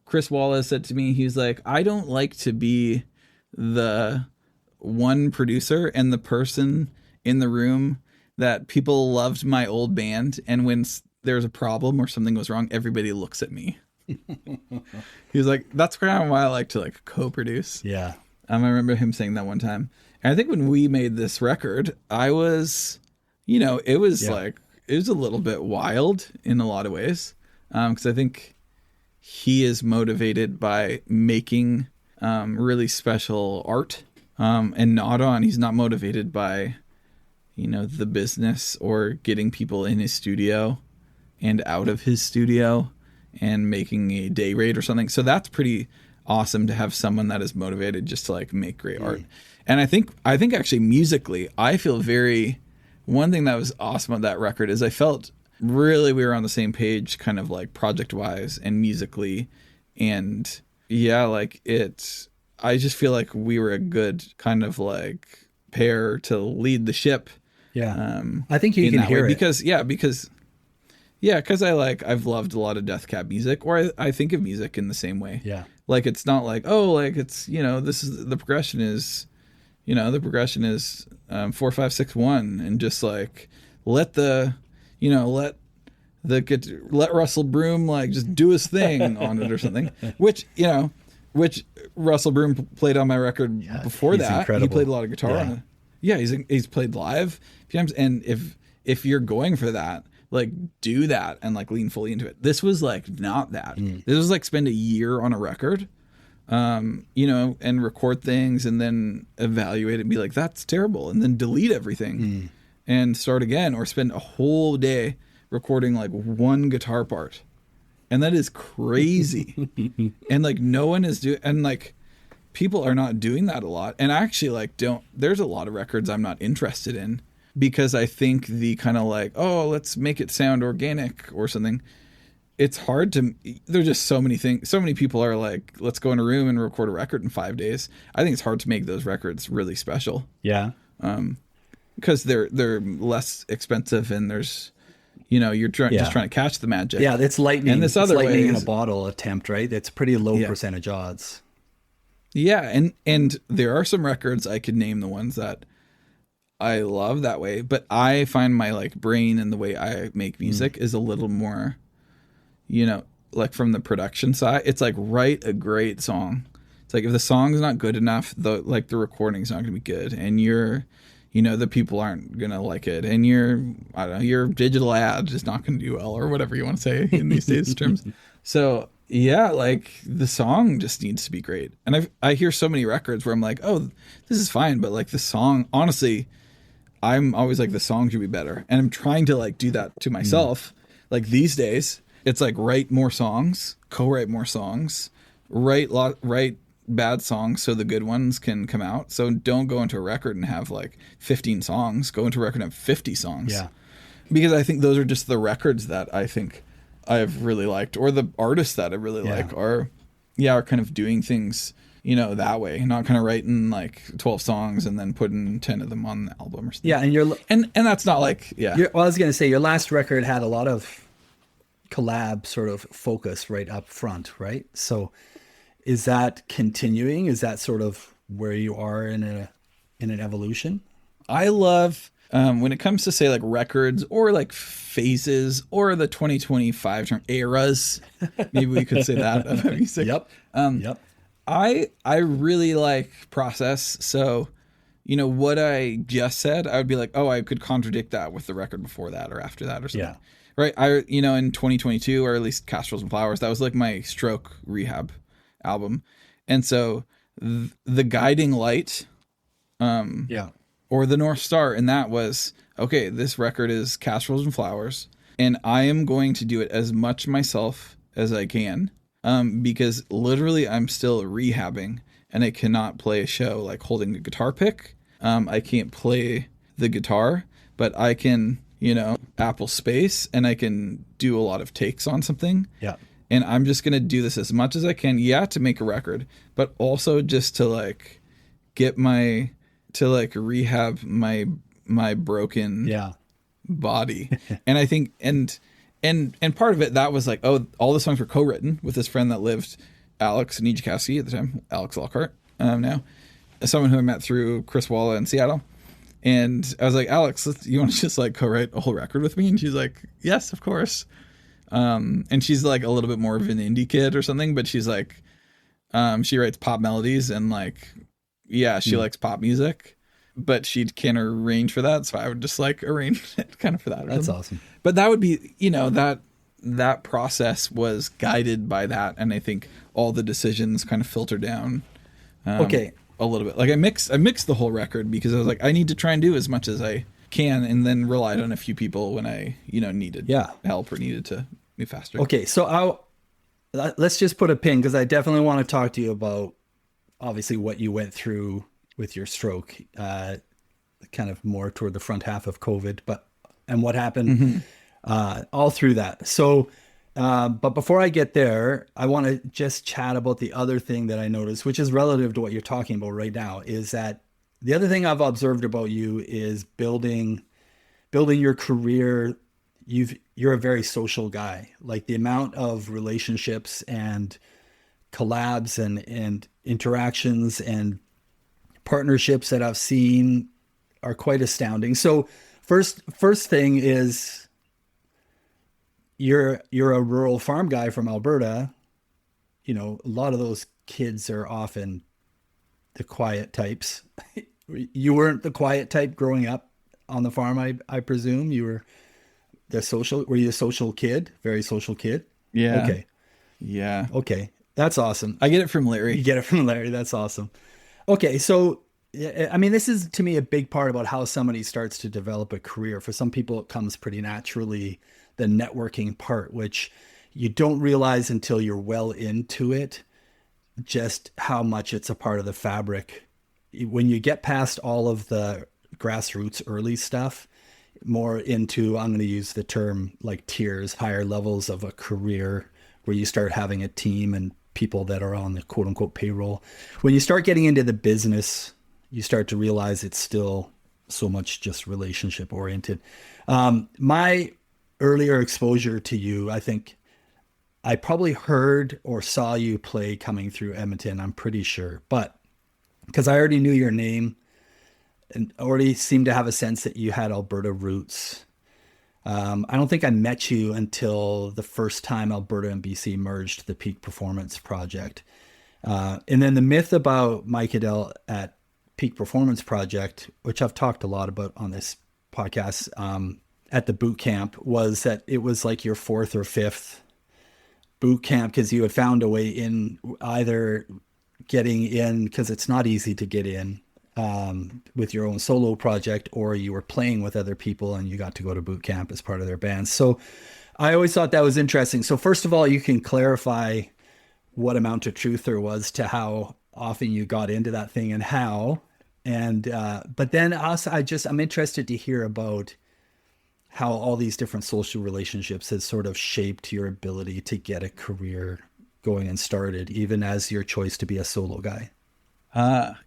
Chris Wallace said to me, he's like, I don't like to be the one producer and the person in the room that people loved my old band, and when there's a problem or something goes wrong, everybody looks at me. He was like, that's kind of why I like to like co-produce. Yeah. I remember him saying that one time. And I think when we made this record, I was, it was like, it was a little bit wild in a lot of ways. Because I think he is motivated by making really special art, and he's not motivated by, the business or getting people in his studio and out of his studio and making a day rate or something. So that's pretty awesome to have someone that is motivated just to like make great art. And I think actually musically, I feel one thing that was awesome about that record is I felt really we were on the same page kind of like project wise and musically. And I just feel like we were a good kind of like pair to lead the ship. Yeah. I think you can hear it. Because I've loved a lot of Death Cab music, or I think of music in the same way. Yeah. Like, it's not like, it's, this is the progression is, 4, 5, 6, 1, and just like, let Russell Broom like just do his thing on it or something, which Russell Broom played on my record before that. Incredible. He played a lot of guitar on it. Yeah. He's played live a few times. And if you're going for that, like do that and like lean fully into it. This was like not that. This was like spend a year on a record, and record things and then evaluate it and be like, that's terrible. And then delete everything and start again, or spend a whole day recording like one guitar part. And that is crazy. And like no one is doing, and like people are not doing that a lot. And I actually like there's a lot of records I'm not interested in, because I think the kind of like, oh, let's make it sound organic or something. It's hard to, there's just so many things. So many people are like, let's go in a room and record a record in 5 days. I think it's hard to make those records really special. Yeah. Because they're less expensive, and there's, you're just trying to catch the magic. Yeah. It's lightning. And this other lightning way in a bottle attempt, right? It's pretty low percentage odds. Yeah. And there are some records I could name the ones that I love that way, but I find my like brain and the way I make music is a little more, like from the production side, it's like write a great song. It's like if the song's not good enough, the recording's not going to be good, and the people aren't going to like it, and your digital ad is not going to do well, or whatever you want to say in these days terms. So like the song just needs to be great. And I hear so many records where I'm like, oh, this is fine, but like the song, honestly, I'm always like, the song should be better. And I'm trying to like do that to myself. Like these days, it's like write more songs, co-write more songs, write bad songs so the good ones can come out. So don't go into a record and have like 15 songs. Go into a record and have 50 songs. Yeah. Because I think those are just the records that I think I've really liked, or the artists that I really like are kind of doing things, you know, that way, not kind of writing like 12 songs and then putting 10 of them on the album or something. Yeah, and that's not like well, I was gonna say your last record had a lot of collab sort of focus right up front, right? So is that continuing? Is that sort of where you are in an evolution? I love when it comes to say like records or like phases or the 2025 term eras, maybe we could say that of music. Yep. Yep. I really like process. So, you know, what I just said, I would be like, oh, I could contradict that with the record before that or after that or something. Yeah. Right. You know, in 2022, or at least Castrol's and Flowers, that was like my stroke rehab album. And so the guiding light, or the North Star in that was, okay, this record is Castrol's and Flowers, and I am going to do it as much myself as I can. Because literally I'm still rehabbing and I cannot play a show like holding a guitar pick. I can't play the guitar, but I can, you know, Apple Space, and I can do a lot of takes on something. Yeah. And I'm just going to do this as much as I can. Yeah. To make a record, but also just to like rehab my broken body. And I think, and part of it, that was like, oh, all the songs were co-written with this friend that lived, Alex Nijikowski at the time, Alex Lockhart, now, someone who I met through Chris Walla in Seattle. And I was like, Alex, you want to just like co-write a whole record with me? And she's like, yes, of course. And she's like a little bit more of an indie kid or something, but she's like, she writes pop melodies and like, she likes pop music, but she can't arrange for that. So I would just like arrange it kind of for that. That's awesome. But that would be, you know, that process was guided by that. And I think all the decisions kind of filter down. A little bit. Like I mixed the whole record because I was like, I need to try and do as much as I can, and then relied on a few people when I, you know, needed help or needed to move faster. Okay. So let's just put a pin, because I definitely want to talk to you about obviously what you went through with your stroke, kind of more toward the front half of COVID, and what happened all through that. So, but before I get there, I want to just chat about the other thing that I noticed, which is relative to what you're talking about right now, is that the other thing I've observed about you is building your career. You're a very social guy. Like the amount of relationships and collabs and interactions and partnerships that I've seen are quite astounding. So first thing is you're a rural farm guy from Alberta. You know, a lot of those kids are often the quiet types. You weren't the quiet type growing up on the farm, I presume. You were were you a social kid? Very social kid? Yeah. Okay. Yeah. Okay. That's awesome. I get it from Larry. You get it from Larry. That's awesome. Okay. So, I mean, this is to me a big part about how somebody starts to develop a career. For some people, it comes pretty naturally, the networking part, which you don't realize until you're well into it, just how much it's a part of the fabric. When you get past all of the grassroots early stuff, more into, I'm going to use the term like tiers, higher levels of a career, where you start having a team and people that are on the quote unquote payroll. When you start getting into the business, you start to realize it's still so much just relationship oriented. My earlier exposure to you, I think I probably heard or saw you play coming through Edmonton, I'm pretty sure, but because I already knew your name and already seemed to have a sense that you had Alberta roots. I don't think I met you until the first time Alberta and BC merged, the Peak Performance Project. And then the myth about Mike Edel at Peak Performance Project, which I've talked a lot about on this podcast, at the boot camp, was that it was like your fourth or fifth boot camp because you had found a way in, either getting in because it's not easy to get in with your own solo project, or you were playing with other people and you got to go to boot camp as part of their band. So I always thought that was interesting. So first of all, you can clarify what amount of truth there was to how often you got into that thing and how. And but then also I'm interested to hear about how all these different social relationships has sort of shaped your ability to get a career going and started, even as your choice to be a solo guy.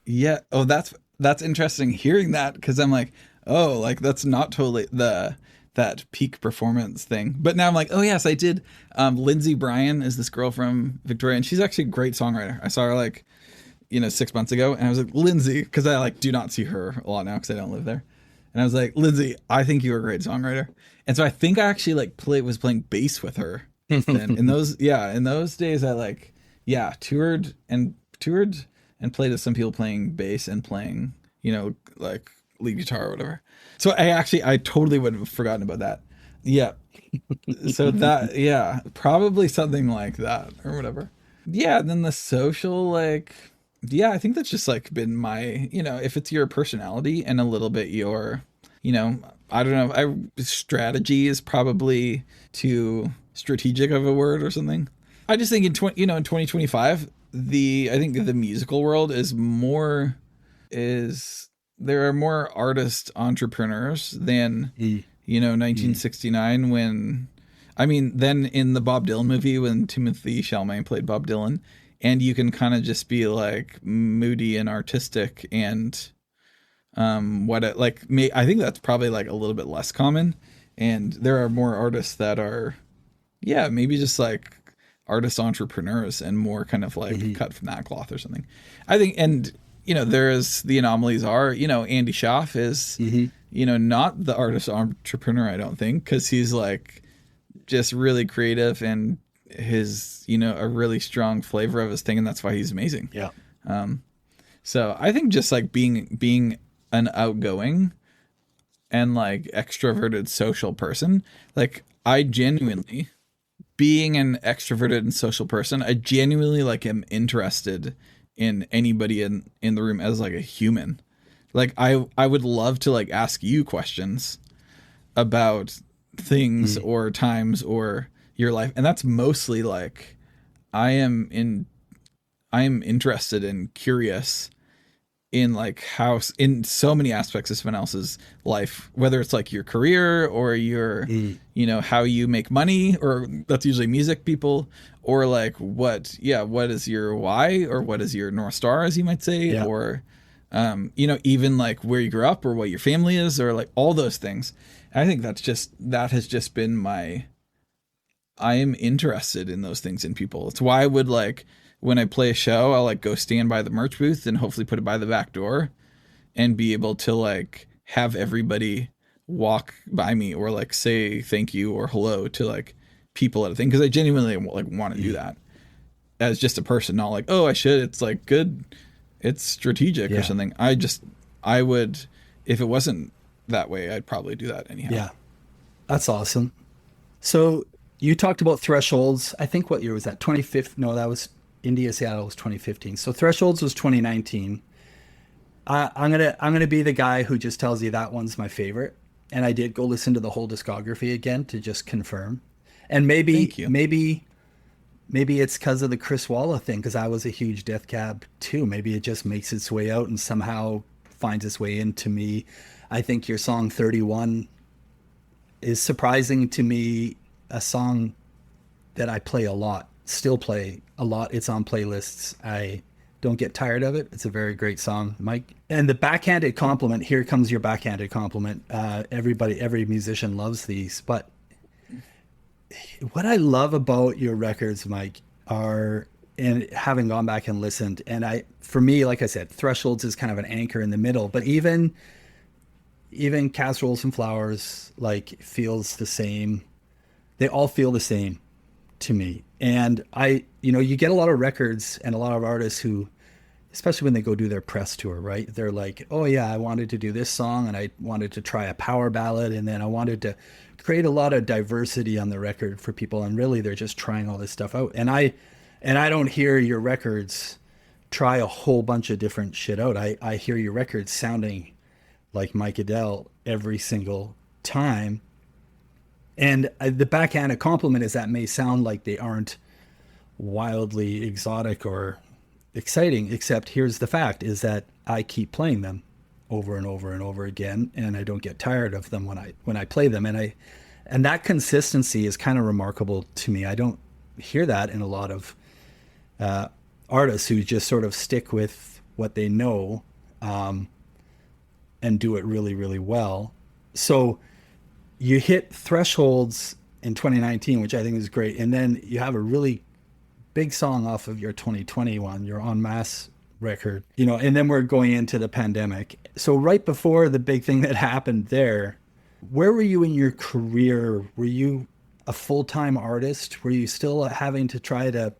Yeah. Oh, that's interesting hearing that, because I'm like, oh, like that's not totally that peak performance thing. But now I'm like, oh yes, I did. Lindsay Bryan is this girl from Victoria, and she's actually a great songwriter. I saw her like, 6 months ago, and I was like, Lindsay, because I like do not see her a lot now because I don't live there. And I was like, Lindsay, I think you're a great songwriter. And so I think I actually like was playing bass with her. Then in those days I like, toured and played with some people playing bass and playing, like lead guitar or whatever. So I totally would have forgotten about that. Yeah. So that, probably something like that or whatever. Yeah. And then the social, like, I think that's just like been my, if it's your personality and a little bit your, I don't know, strategy is probably too strategic of a word or something. I just think in 2025, I think the musical world there are more artist entrepreneurs than 1969 when, then in the Bob Dylan movie when Timothée Chalamet played Bob Dylan, and you can kind of just be like moody and artistic and I think that's probably like a little bit less common, and there are more artists that are maybe just like artist entrepreneurs and more kind of like cut from that cloth or something, I think. And there's the anomalies are, Andy Schaaf is not the artist entrepreneur, I don't think, because he's like just really creative and his a really strong flavor of his thing, and that's why he's amazing. So I think just like being an outgoing and like extroverted social person, like I genuinely, being an extroverted and social person, I genuinely like am interested in anybody in the room as like a human. Like I would love to like ask you questions about things or times or your life, and that's mostly like I am interested and curious in like how in so many aspects of someone else's life, whether it's like your career or your how you make money, or that's usually music people, or like what is your why, or what is your North Star, as you might say, or even like where you grew up or what your family is, or like all those things. And I think that has just been I am interested in those things in people. It's why I would like, when I play a show, I'll like go stand by the merch booth and hopefully put it by the back door and be able to like have everybody walk by me or like say thank you or hello to like people at a thing. Cause I genuinely like want to do that as just a person, not like, oh, I should, it's like good, it's strategic or something. I would, if it wasn't that way, I'd probably do that anyhow. Yeah. That's awesome. So you talked about Thresholds. I think what year was that? 25th? No, that was India Seattle was 2015. So Thresholds was 2019. I'm gonna be the guy who just tells you that one's my favorite. And I did go listen to the whole discography again to just confirm. And maybe it's because of the Chris Walla thing, because I was a huge Death Cab too. Maybe it just makes its way out and somehow finds its way into me. I think your song 31 is surprising to me, a song that I play a lot, still play a lot. It's on playlists. I don't get tired of it. It's a very great song, Mike. And the backhanded compliment, here comes your backhanded compliment. Every musician loves these, but what I love about your records, Mike, are, and having gone back and listened, and for me, like I said, Thresholds is kind of an anchor in the middle, but even Casseroles and Flowers like feels the same. They all feel the same to me. And you get a lot of records and a lot of artists who, especially when they go do their press tour, right? They're like, oh yeah, I wanted to do this song and I wanted to try a power ballad, and then I wanted to create a lot of diversity on the record for people. And really they're just trying all this stuff out. And I don't hear your records try a whole bunch of different shit out. I hear your records sounding like Mike Edel every single time. And the backhanded compliment is that may sound like they aren't wildly exotic or exciting, except here's the fact is that I keep playing them over and over and over again, and I don't get tired of them when I play them. And that consistency is kind of remarkable to me. I don't hear that in a lot of artists who just sort of stick with what they know, and do it really, really well. So you hit thresholds in 2019, which I think is great. And then you have a really big song off of your 2021, your En Masse record, and then we're going into the pandemic. So right before the big thing that happened there, where were you in your career? Were you a full-time artist? Were you still having to try to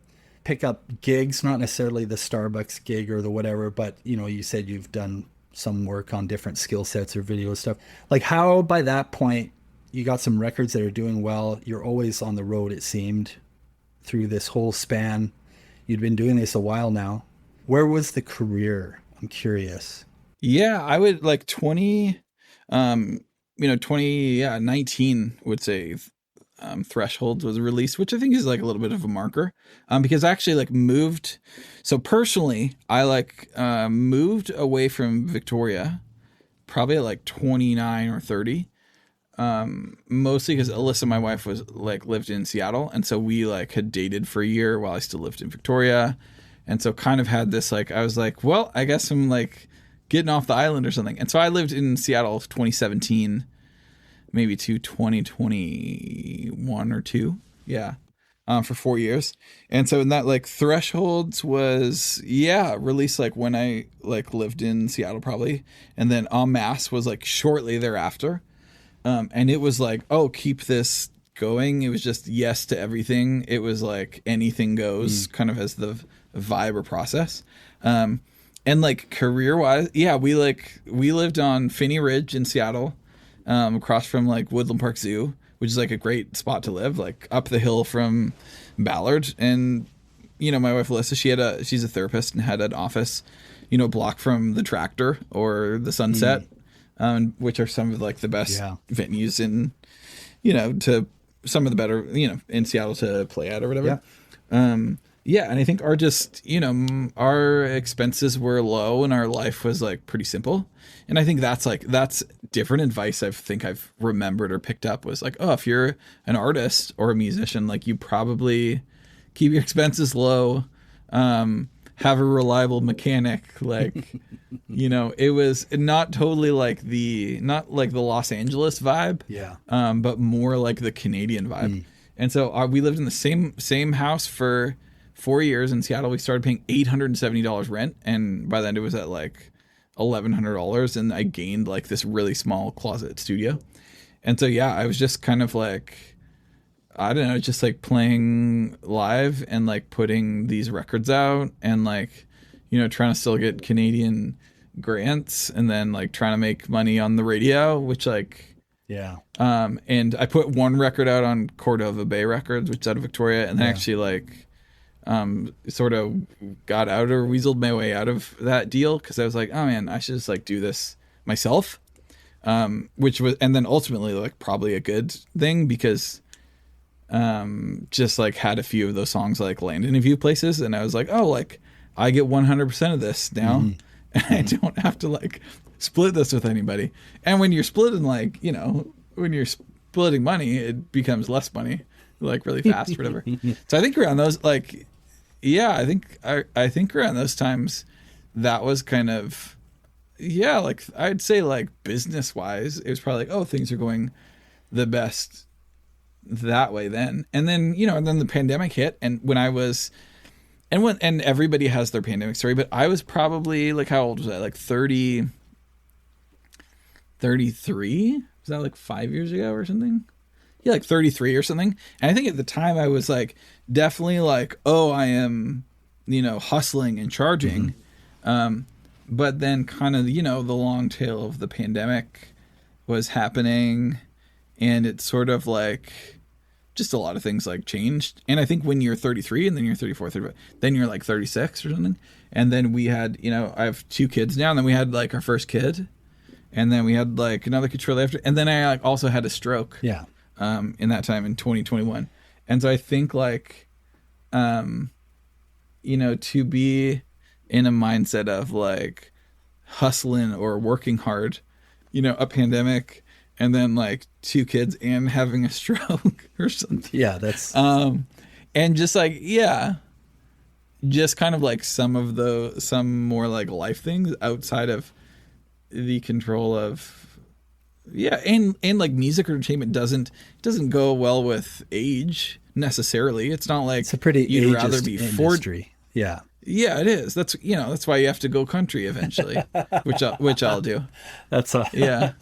pick up gigs, not necessarily the Starbucks gig or the whatever, but you said you've done some work on different skill sets or video stuff. Like, how by that point you got some records that are doing well? You're always on the road, it seemed, through this whole span. You'd been doing this a while now. Where was the career? I'm curious. Yeah, I would like 19 would say Thresholds was released, which I think is like a little bit of a marker, because I actually like moved. So personally, I like moved away from Victoria probably at like 29 or 30. Mostly because Alyssa, my wife, was like lived in Seattle, and so we like had dated for a year while I still lived in Victoria, and so kind of had this like, I was like, well, I guess I'm like getting off the island or something. And so I lived in Seattle 2017 maybe to 2021 or 2, for 4 years. And so in that, like, Thresholds was released like when I like lived in Seattle probably, and then En Masse was like shortly thereafter. And it was like, oh, keep this going. It was just yes to everything. It was like anything goes kind of as the vibe or process. And like career wise, we lived on Phinney Ridge in Seattle, across from like Woodland Park Zoo, which is like a great spot to live, like up the hill from Ballard. And, my wife Alyssa, she's a therapist and had an office, a block from the Tractor or the Sunset. Which are some of like the best venues in, to some of the better, in Seattle to play at or whatever. And I think our expenses were low and our life was like pretty simple. And I think that's different advice I think I've remembered or picked up was like, oh, if you're an artist or a musician, like you probably keep your expenses low, have a reliable mechanic, like, it was not totally like not like the Los Angeles vibe, but more like the Canadian vibe. And so we lived in the same house for 4 years in Seattle. We started paying $870 rent, and by then it was at like $1,100, and I gained like this really small closet studio. And so I was just kind of like, I don't know, just like playing live and like putting these records out and like, trying to still get Canadian grants and then like trying to make money on the radio, which like, and I put one record out on Cordova Bay Records, which is out of Victoria, and then actually like, sort of got out or weaseled my way out of that deal because I was like, oh man, I should just like do this myself, which was, and then ultimately like probably a good thing because just like had a few of those songs like land in a few places, and I was like, oh, like I get 100% of this now, and I don't have to like split this with anybody. And when you're splitting, like, when you're splitting money, it becomes less money like really fast or whatever. So I think around those like, I think around those times that was kind of, like I'd say like business wise, it was probably like, oh, things are going the best that way then. And then, and then the pandemic hit, and when I was, and everybody has their pandemic story, but I was probably like, how old was I? Like 33? Was that like 5 years ago or something? Yeah, like 33 or something. And I think at the time I was like, definitely like, oh, I am, hustling and charging. But then kind of, the long tail of the pandemic was happening, and it's sort of like just a lot of things like changed. And I think when you're 33 and then you're 34, 35, then you're like 36 or something. And then we had, I have 2 kids now, and then we had like our first kid, and then we had like another kid shortly after. And then I like also had a stroke. In that time in 2021. And so I think like, to be in a mindset of like hustling or working hard, a pandemic, and then like 2 kids and having a stroke or something. Yeah, that's and just like, just kind of like some more like life things outside of the control of, and like music or entertainment doesn't go well with age necessarily. It's not like it's a pretty you'd ageist rather be industry. Yeah. Yeah, it is. That's that's why you have to go country eventually, which I'll do. That's Yeah.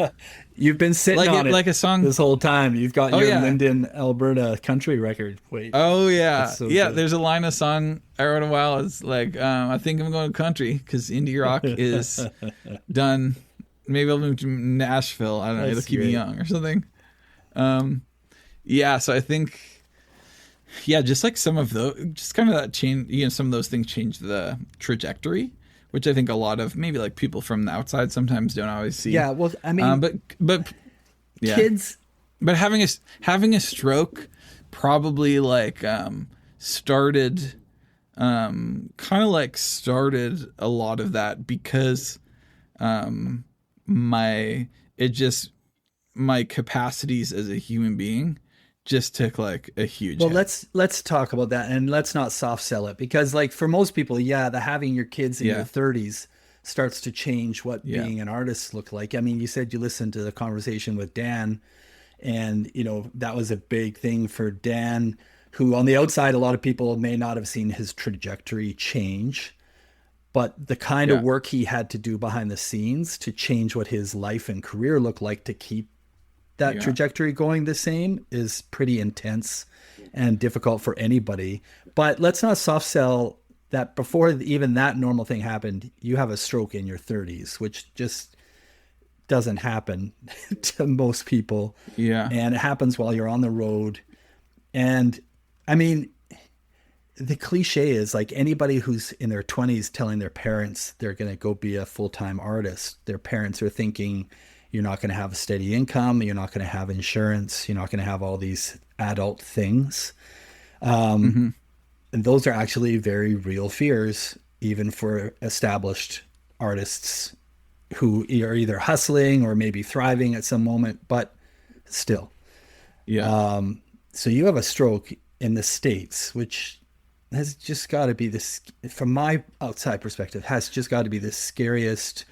You've been sitting on it like a song this whole time. You've got your yeah. Linden, Alberta country record. Wait. Oh yeah, so yeah. good. There's a line of song I wrote a while. It's like, I think I'm going country because indie rock is done. Maybe I'll move to Nashville. I don't know. It'll keep me young or something. Yeah. So I think, just like some of those, just kind of that change. Some of those things change the trajectory, which I think a lot of maybe like people from the outside sometimes don't always see. Yeah. Well, I mean, but yeah. Kids. But having a stroke probably like started a lot of that because my capacities as a human being just took like a huge hit. Let's talk about that, and let's not soft sell it, because like for most people, the having your kids in your 30s starts to change what being an artist looked like. I mean, you said you listened to the conversation with Dan, and that was a big thing for Dan, who on the outside a lot of people may not have seen his trajectory change, but the kind of work he had to do behind the scenes to change what his life and career looked like to keep that trajectory going the same is pretty intense and difficult for anybody. But let's not soft sell that before even that normal thing happened, you have a stroke in your 30s, which just doesn't happen to most people. Yeah. And it happens while you're on the road. And I mean, the cliche is like anybody who's in their 20s telling their parents they're going to go be a full-time artist, their parents are thinking, you're not going to have a steady income. You're not going to have insurance. You're not going to have all these adult things. And those are actually very real fears, even for established artists who are either hustling or maybe thriving at some moment, but still. Yeah. So you have a stroke in the States, which has just got to be this, from my outside perspective, has just got to be the scariest,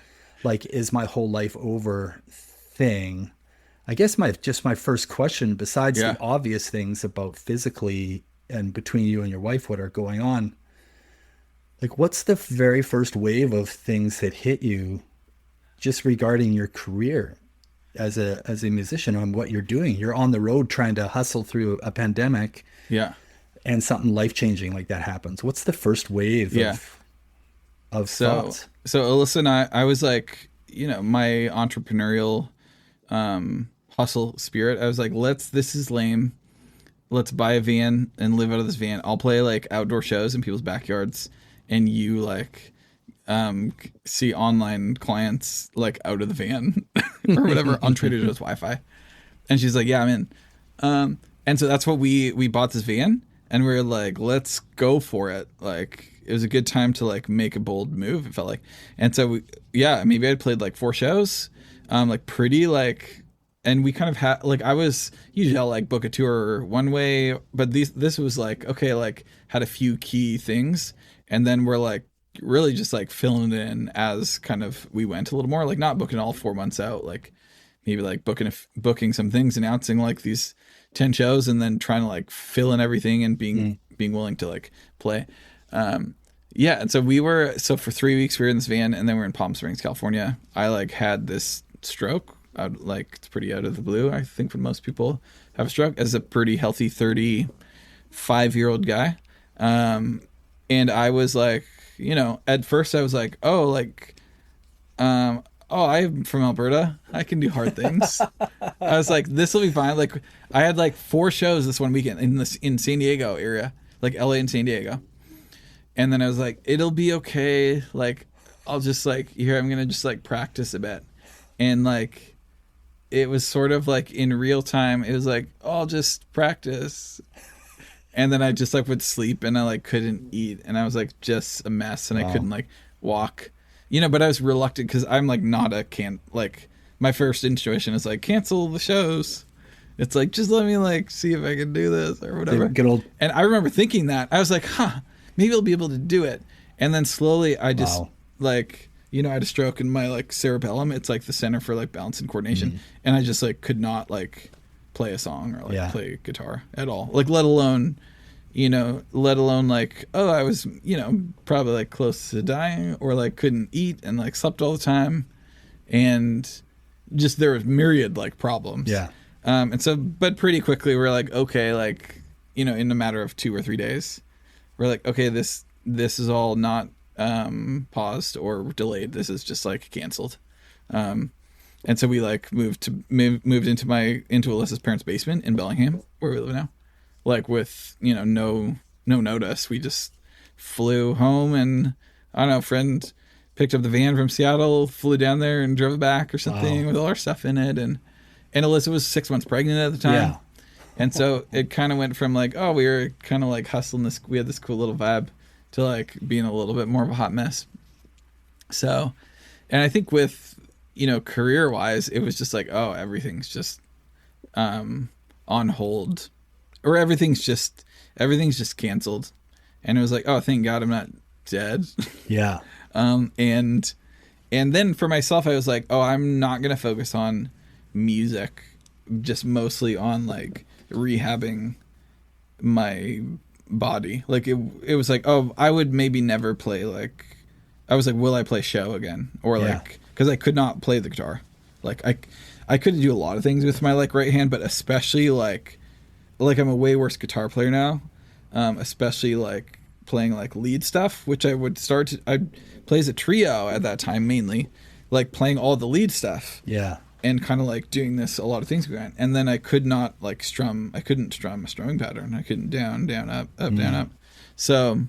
like, is my whole life over thing. I guess my first question, besides the obvious things about physically and between you and your wife, what are going on, like, what's the very first wave of things that hit you just regarding your career as a musician and what you're doing? You're on the road trying to hustle through a pandemic. Yeah. And something life-changing like that happens. What's the first wave of thoughts? So Alyssa and I was like, my entrepreneurial hustle spirit. I was like, this is lame. Let's buy a van and live out of this van. I'll play like outdoor shows in people's backyards, and you like see online clients like out of the van or whatever on Trader Joe's Wi-Fi. And she's like, yeah, I'm in. And so that's what we bought this van, and we were like, let's go for it. Like, it was a good time to like make a bold move, it felt like. And so maybe I'd played like 4 shows, like pretty like, and we kind of had like, I was usually I'll like book a tour one way, but this was like, okay, like had a few key things, and then we're like really just like filling it in as kind of we went a little more, like not booking all 4 months out, like maybe like booking some things, announcing like these 10 shows, and then trying to like fill in everything and being willing to like play. And so for 3 weeks we were in this van, and then we're in Palm Springs, California. I like had this stroke out, like it's pretty out of the blue. I think when most people have a stroke, as a pretty healthy 35-year-old guy. And I was like, at first I was like, I'm from Alberta. I can do hard things. I was like, this will be fine. Like, I had like 4 shows this one weekend in San Diego area, like LA and San Diego. And then I was like, it'll be okay. Like, I'll just like, I'm going to just like practice a bit. And like, it was sort of like in real time, it was like, I'll just practice. And then I just like would sleep, and I like couldn't eat. And I was like just a mess, and I couldn't like walk. but I was reluctant because I'm like not my first intuition is like cancel the shows. It's like, just let me like see if I can do this or whatever. And I remember thinking that. I was like, maybe I'll be able to do it. And then slowly I just like, I had a stroke in my like cerebellum. It's like the center for like balance and coordination. And I just like could not like play a song or like play guitar at all. Like let alone like, I was, probably like close to dying or like couldn't eat and like slept all the time. And just there was myriad like problems. Yeah. And so, but pretty quickly we're like, okay, like, in a matter of 2 or 3 days, we're like, okay, this is all not paused or delayed. This is just like canceled. And so we like moved into Alyssa's parents' basement in Bellingham, where we live now, like with, no notice. We just flew home, and I don't know, a friend picked up the van from Seattle, flew down there and drove it back or something with all our stuff in it. And Alyssa was 6 months pregnant at the time. Yeah. And so it kind of went from like, we were kind of like hustling this, we had this cool little vibe, to like being a little bit more of a hot mess. So, and I think with, career wise, it was just like, everything's just on hold, or everything's just canceled. And it was like, thank God I'm not dead. Yeah. And then for myself, I was like, I'm not going to focus on music, just mostly on like rehabbing my body. Like it was like, I would maybe never play, like, I was like, will I play show again? Or like, because I could not play the guitar. Like I couldn't do a lot of things with my like right hand, but especially like I'm a way worse guitar player now. Especially like playing like lead stuff, which I play as a trio at that time, mainly like playing all the lead stuff. Yeah. And kind of like doing this, a lot of things going on. And then I could not like I couldn't strum a strumming pattern. I couldn't down, up, down, up. So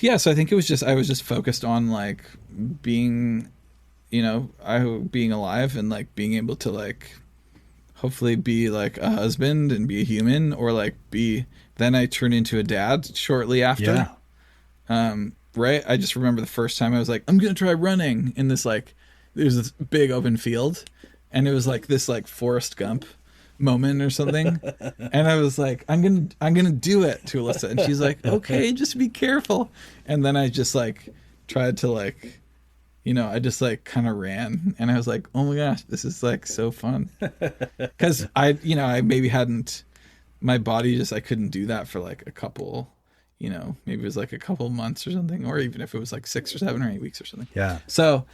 yeah, so I think I was just focused on like being, being alive and like being able to like hopefully be like a husband and be a human, or like then I turned into a dad shortly after. Yeah. Right. I just remember the first time I was like, I'm going to try running in this, like, there's this big open field, and it was like this like Forrest Gump moment or something. And I was like, I'm gonna do it to Alyssa, and she's like, okay, just be careful. And then I just like tried to like, I just like kind of ran, and I was like, oh my gosh, this is like so fun. Because I maybe hadn't, my body just, I couldn't do that for like a couple, maybe it was like a couple months or something, or even if it was like 6 or 7 or 8 weeks or something. Yeah. So,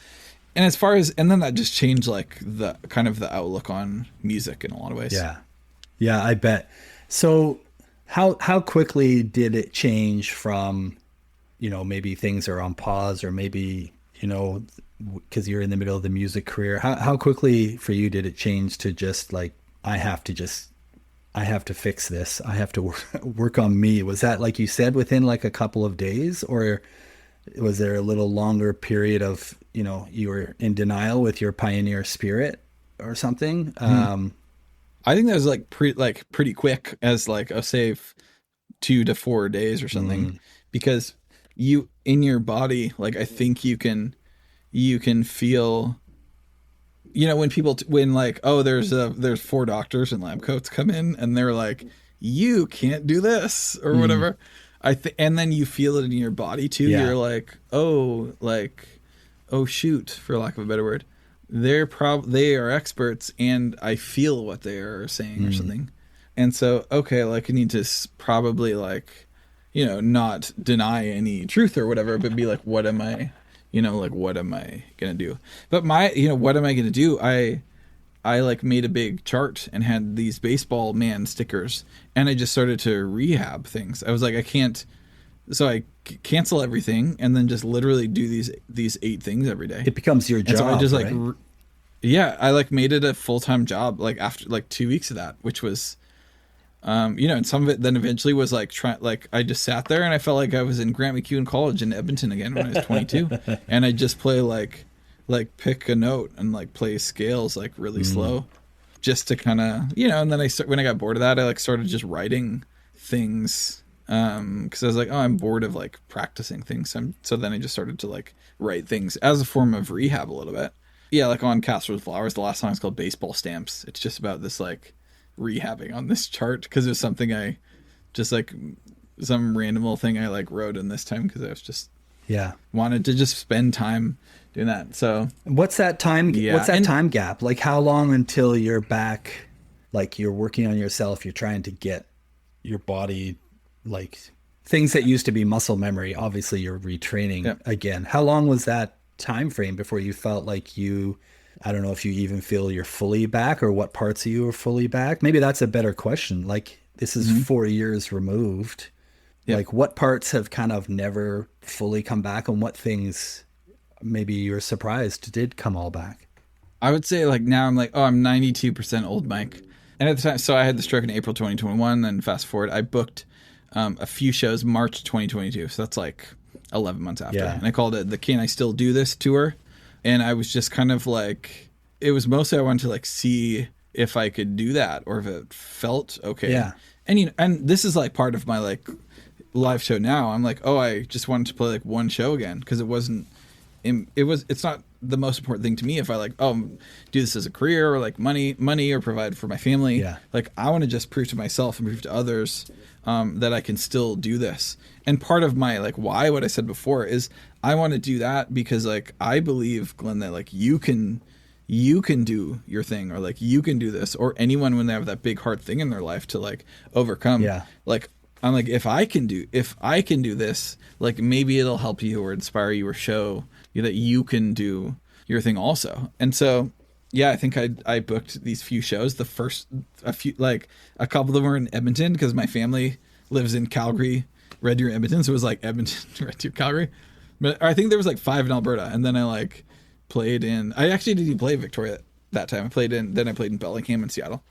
and as far as, and then that just changed like the kind of the outlook on music in a lot of ways. Yeah. Yeah, I bet. So how quickly did it change from, maybe things are on pause, or maybe, because you're in the middle of the music career, how quickly for you did it change to just like, I have to fix this. I have to work on me. Was that, like you said, within like a couple of days, or was there a little longer period of, you were in denial with your pioneer spirit or something? I think that was like pretty quick, as like a safe 2 to 4 days or something, because you, in your body, like, I think you can feel, when like, there's 4 doctors in lab coats come in, and they're like, you can't do this or whatever. And then you feel it in your body too. Yeah. You're like, oh shoot, for lack of a better word, they are experts, and I feel what they are saying or something. And so, okay, like, I need to probably like, not deny any truth or whatever, but be like, what am I, what am I going to do? But what am I going to do? I like made a big chart and had these baseball man stickers, and I just started to rehab things. I was like, I can't, so I cancel everything and then just literally do these 8 things every day. It becomes your job. So I just right? I like made it a full-time job, like after like 2 weeks of that, which was, and some of it then eventually was like I just sat there and I felt like I was in Grant McEwen College in Edmonton again when I was 22, and I just play like pick a note and like play scales like really slow, just to kind of, and then when I got bored of that, I like started just writing things, because I was like, oh, I'm bored of like practicing things. So then I just started to like write things as a form of rehab a little bit. Yeah, like on Castle with Flowers, the last song is called Baseball Stamps. It's just about this like rehabbing on this chart because it was something I just like some random little thing I like wrote in this time because I was just wanted to just spend time doing that. So what's that time? Yeah, what's that time gap? Like how long until you're back? Like you're working on yourself. You're trying to get your body like things that used to be muscle memory. Obviously, you're retraining again. How long was that time frame before you felt like you? I don't know if you even feel you're fully back or what parts of you are fully back. Maybe that's a better question. Like this is 4 years removed. Like what parts have kind of never fully come back and what things maybe you're surprised did come all back? I would say like now I'm like, oh, I'm 92% old Mike. And at the time, so I had the stroke in April 2021. Then fast forward, I booked a few shows March 2022. So that's like 11 months after. And I called it the Can I Still Do This tour. And I was just kind of like, it was mostly I wanted to like see if I could do that or if it felt okay. Yeah. And you know, and this is like part of my like live show now. I'm like, oh, I just wanted to play like one show again because it's not the most important thing to me if I like, oh, do this as a career or like money or provide for my family. Like I want to just prove to myself and prove to others that I can still do this. And part of my like why, what I said before, is I want to do that because like I believe, Glenn, that like you can do your thing or like you can do this, or anyone when they have that big hard thing in their life to like overcome. Like I'm like, if I can do this, like maybe it'll help you or inspire you or show you that you can do your thing also. And so, yeah, I think I booked these few shows. A couple of them were in Edmonton because my family lives in Calgary, Red Deer, Edmonton. So it was like Edmonton, Red Deer, Calgary. But I think there was like 5 in Alberta. And then I like played in, I actually didn't play Victoria that time. I played in Bellingham and Seattle.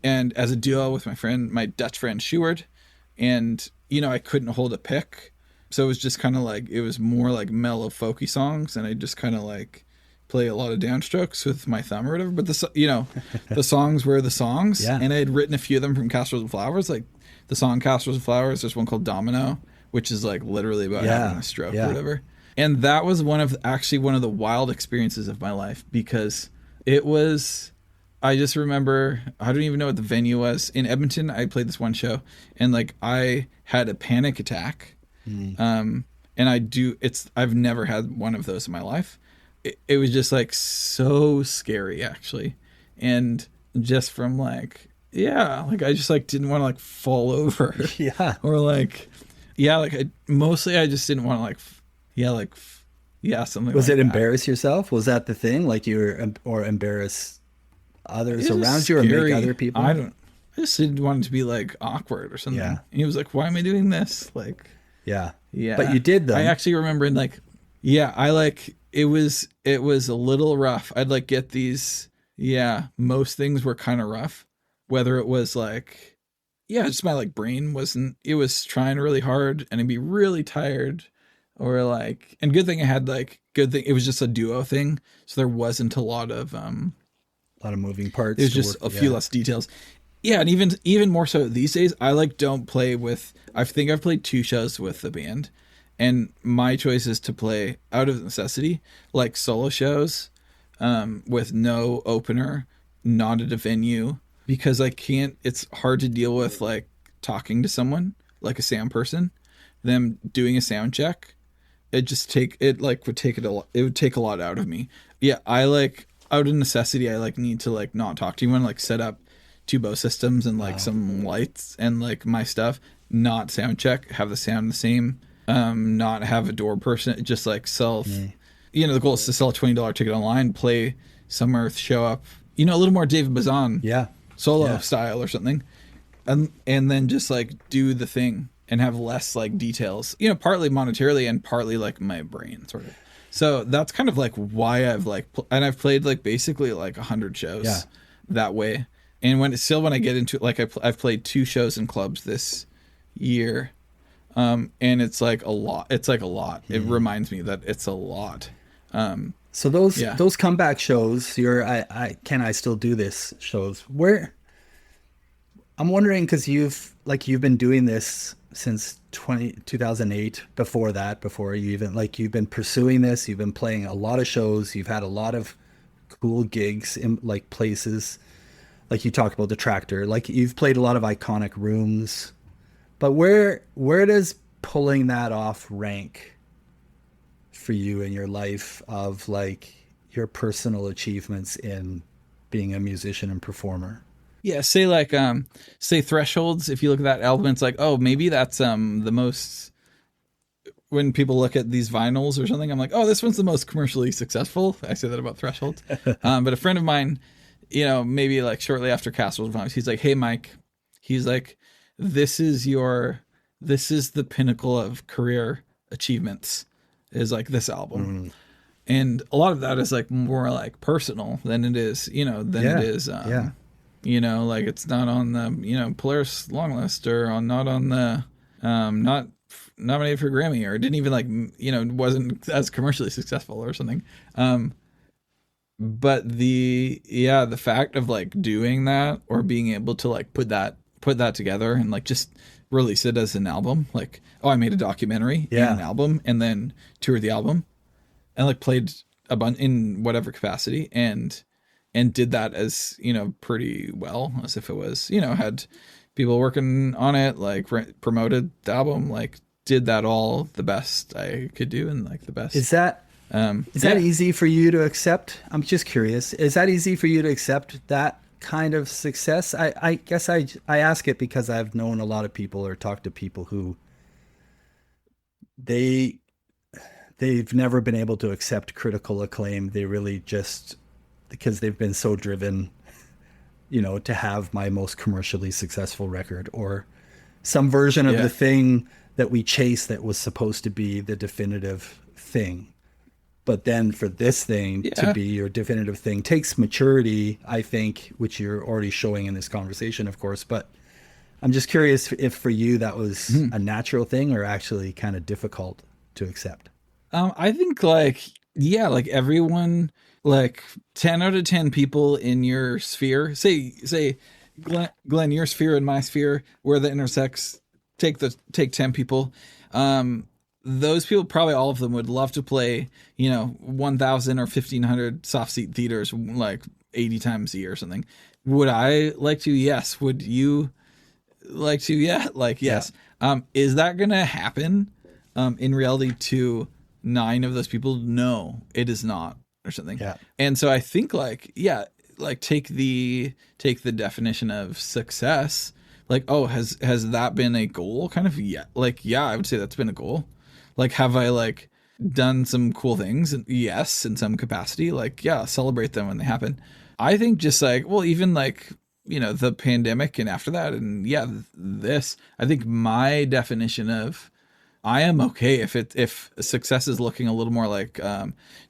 And as a duo with my Dutch friend Schuard. And, you know, I couldn't hold a pick. So it was just kind of like, it was more like mellow folky songs. And I just kind of like play a lot of downstrokes with my thumb or whatever. But the songs were the songs. And I had written a few of them from Castles and Flowers, like the song Castles and Flowers. There's one called Domino, which is like literally about having a stroke or whatever. And that was one of the wild experiences of my life because it was, I just remember, I don't even know what the venue was. In Edmonton, I played this one show and like I had a panic attack. And I've never had one of those in my life. It was just like so scary actually. And just from like, like I just like didn't want to like fall over. Or like, like I just didn't want to like, something. Was like it embarrass yourself? Was that the thing? Like or embarrass others around you or make other people? I just didn't want it to be like awkward or something. And he was like, why am I doing this? Like, but you did though. I actually remember like, I like, it was a little rough. I'd like get these, most things were kind of rough. Whether it was like, just my like brain it was trying really hard and I'd be really tired or like, and good thing it was just a duo thing. So there wasn't a lot of moving parts. There's just a few less details. Yeah. And even more so these days, I like don't play with, I think I've played 2 shows with the band and my choice is to play out of necessity, like solo shows, with no opener, not at a venue, because it's hard to deal with like talking to someone like a sound person, them doing a sound check. It would take a lot out of me. I like out of necessity, I like need to like not talk to anyone, like set up 2 bow systems and like some lights and like my stuff, not sound check, have the sound the same, not have a door person, just like self. The goal is to sell a $20 ticket online, play somewhere, show up, a little more David Bazan solo style or something, and then just like do the thing and have less like details, partly monetarily and partly like my brain sort of. So that's kind of like why I've like, and I've played like basically like 100 shows that way. And when I get into it, like I've played 2 shows in clubs this year. And it's like a lot. It's like a lot. It reminds me that it's a lot. So those comeback shows, Can I Still Do This shows, where I'm wondering, because you've been doing this since 2008. Before that, before you even you've been pursuing this, you've been playing a lot of shows, you've had a lot of cool gigs in like places, like you talked about the Tractor, like you've played a lot of iconic rooms. But where does pulling that off rank for you in your life of like your personal achievements in being a musician and performer? Yeah, say Thresholds, if you look at that album, it's like, oh, maybe that's the most, when people look at these vinyls or something, I'm like, oh, this one's the most commercially successful. I say that about Thresholds. But a friend of mine, maybe like shortly after Castles Vibes, he's like, hey Mike, he's like, this is the pinnacle of career achievements, is like this album. And a lot of that is like more like personal than it is, like it's not on the, Polaris long list, or not on the, not nominated for Grammy, or didn't even like, wasn't as commercially successful or something. But the fact of like doing that, or being able to like put that together and like just release it as an album, like, oh, I made a documentary and an album, and then toured the album and like played a bunch in whatever capacity, and did that as, pretty well, as if it was, had people working on it, like promoted the album, like did that all the best I could do, and like the best. Is that easy for you to accept? I'm just curious. Is that easy for you to accept that kind of success? I guess I ask it because I've known a lot of people, or talked to people who they've never been able to accept critical acclaim. They really just, because they've been so driven, to have my most commercially successful record, or some version of the thing that we chase that was supposed to be the definitive thing. But then for this thing to be your definitive thing takes maturity, I think, which you're already showing in this conversation, of course. But I'm just curious if for you that was a natural thing, or actually kind of difficult to accept. I think like everyone, like 10 out of 10 people in your sphere, say Glenn, your sphere and my sphere, where the intersects, take 10 people. Those people, probably all of them, would love to play, 1,000 or 1,500 soft seat theaters like 80 times a year or something. Would I like to? Yes. Would you like to? Yeah. Like, yes. Yeah. Is that going to happen? In reality, to 9 of those people? No, it is not, or something. Yeah. And so I think like take the definition of success. Like, oh, has that been a goal? Kind of, yeah. Like, yeah, I would say that's been a goal. Like, have I like done some cool things? Yes, in some capacity. Like, yeah, celebrate them when they happen. I think just like, well, even like, the pandemic and after that, and I think my definition of, I am okay if success is looking a little more like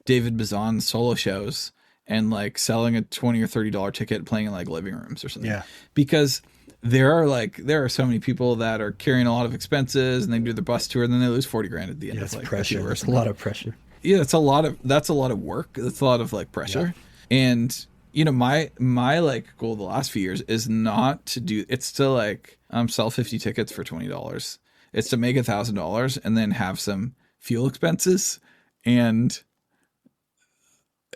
David Bazan's solo shows, and like selling a $20 or $30 ticket, playing in like living rooms or something. Yeah. Because there are so many people that are carrying a lot of expenses, and they do the bus tour, and then they lose $40,000 at the end. That's of like pressure. That's a lot of pressure. Yeah, that's a lot of work. That's a lot of like pressure. Yeah. And my like goal the last few years is not to do. It's to like sell 50 tickets for $20. It's to make $1,000 and then have some fuel expenses and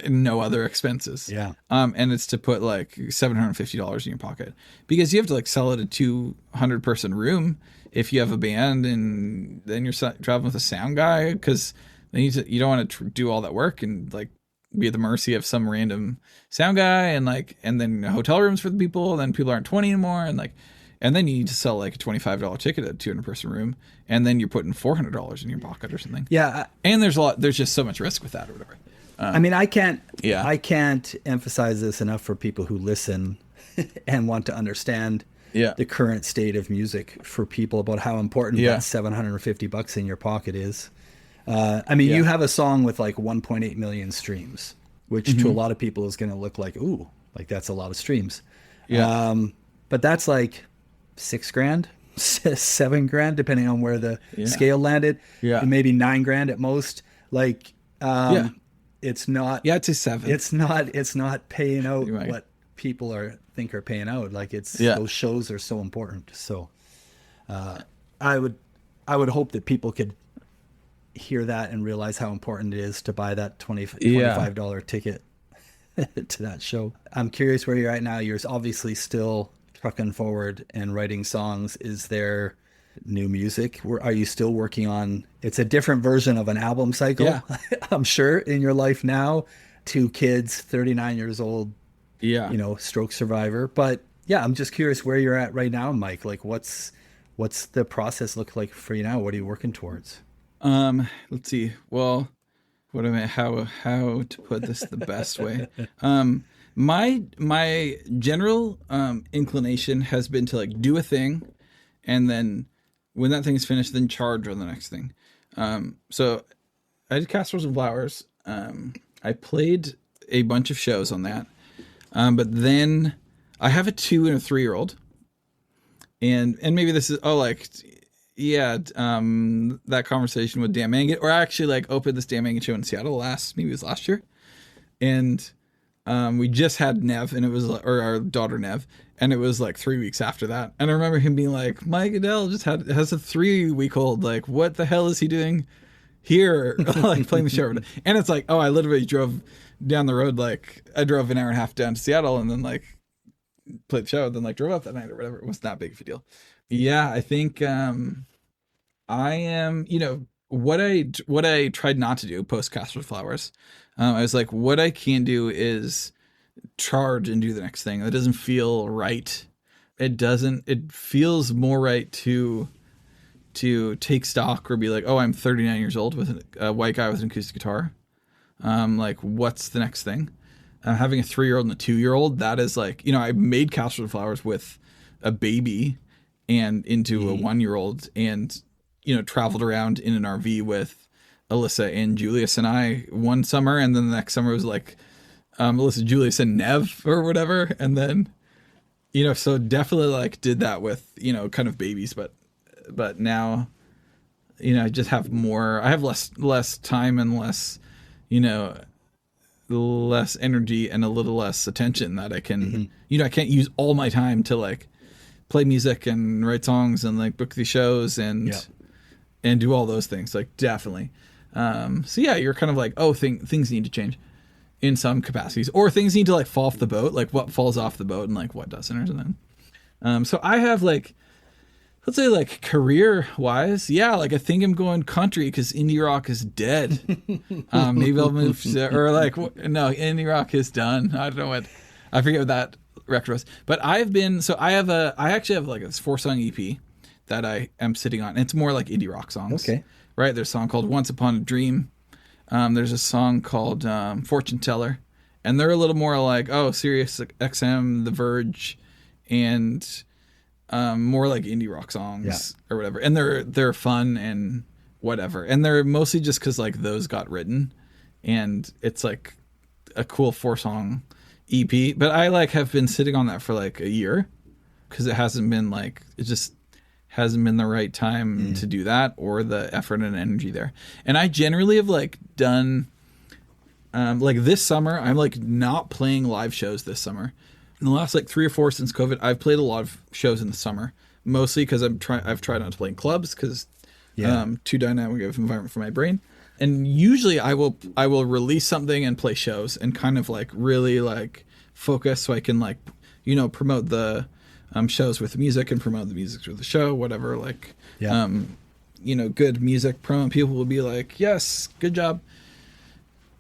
no other expenses. Yeah. And it's to put like $750 in your pocket, because you have to like sell it a 200 person room if you have a band, and then you're traveling with a sound guy, because then you don't want to do all that work and like be at the mercy of some random sound guy, and then hotel rooms for the people, and then people aren't 20 anymore, and then you need to sell like a $25 ticket at a 200 person room, and then you're putting $400 in your pocket or something. Yeah. And there's just so much risk with that, or whatever. I mean, I can't emphasize this enough for people who listen and want to understand the current state of music for people, about how important that $750 in your pocket is. I mean, you have a song with like 1.8 million streams, which to a lot of people is going to look like, ooh, like that's a lot of streams. Yeah. But that's like $6,000, $7,000, depending on where the scale landed. Yeah. And maybe $9,000 at most. Like, it's not. Yeah, it's a 7. It's not paying out people think are paying out. Like Yeah. those shows are so important. So I would hope that people could hear that and realize how important it is to buy that $25 ticket to that show. I'm curious where you're at now. You're obviously still trucking forward and writing songs. Is there new music? Are you still working on? It's a different version of an album cycle, Yeah. I'm sure, in your life now. 2 kids, 39 years old, Yeah. stroke survivor. But yeah, I'm just curious where you're at right now, Mike. Like, what's the process look like for you now? What are you working towards? Let's see. Well, how to put this the best way? My general inclination has been to like do a thing, and then when that thing is finished, then charge on the next thing. So I did Castles and Flowers. I played a bunch of shows on that, but then I have a 2 and a 3-year-old, and maybe this is that conversation with Dan Mangan, or I actually like opened this Dan Mangan show in Seattle last year, and we just had Nev, and it was or our daughter Nev, and it was like 3 weeks after that, and I remember him being like, Mike Edel has a 3-week-old, like what the hell is he doing here, like playing the show, and it's like, oh, I literally drove down the road, like I drove an hour and a half down to Seattle, and then like played the show, then like drove up that night or whatever. It was not big of a deal. Yeah, I think I am, what I tried not to do post Castor Flowers. I was like, what I can do is charge and do the next thing. That doesn't feel right. It feels more right to take stock or be like, oh, I'm 39 years old with a white guy with an acoustic guitar. Like, what's the next thing? Having a 3-year-old and a 2-year-old, that is like, I made Castor Flowers with a baby and into a 1-year-old, and traveled around in an RV with Alyssa and Julius and I one summer, and then the next summer was like Alyssa, Julius, and Nev or whatever, and then so definitely like did that with kind of babies, but now I just have more. I have less time and less less energy and a little less attention that I can I can't use all my time to like play music and write songs and like book these shows and do all those things, like definitely. So yeah, you're kind of like, oh, things need to change in some capacities, or things need to like fall off the boat, like what falls off the boat and like what doesn't or something. So I have like, let's say like career wise, yeah, like I think I'm going country because indie rock is dead. Maybe I'll move to, or like, no, indie rock is done. I don't know I forget what that record was, but I actually have like this 4-song EP that I am sitting on. It's more like indie rock songs. Okay. Right. There's a song called Once Upon a Dream. There's a song called Fortune Teller, and they're a little more like, Sirius XM, The Verge, and more like indie rock songs or whatever. And they're fun and whatever. And they're mostly just because like those got written, and it's like a cool 4-song EP. But I like have been sitting on that for like a year because it hasn't been the right time to do that, or the effort and energy there. And I generally have like done like this summer, I'm like not playing live shows this summer. In the last like 3 or 4 since COVID, I've played a lot of shows in the summer, mostly because I've tried not to play in clubs because too dynamic of environment for my brain. And usually I will release something and play shows and kind of like really like focus so I can like promote the shows with music and promote the music with the show, whatever, like good music promo, people will be like, yes, good job.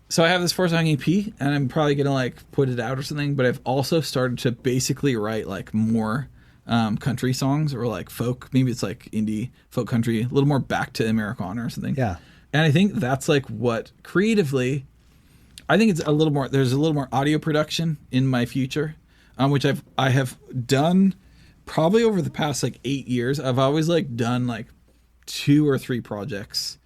So I have this 4-song EP, and I'm probably gonna like put it out or something, but I've also started to basically write like more country songs, or like folk, maybe it's like indie folk country, a little more back to Americana or something. And I think that's like what creatively, I think it's there's a little more audio production in my future, which I have done probably over the past like 8 years. I've always like done like 2 or 3 projects,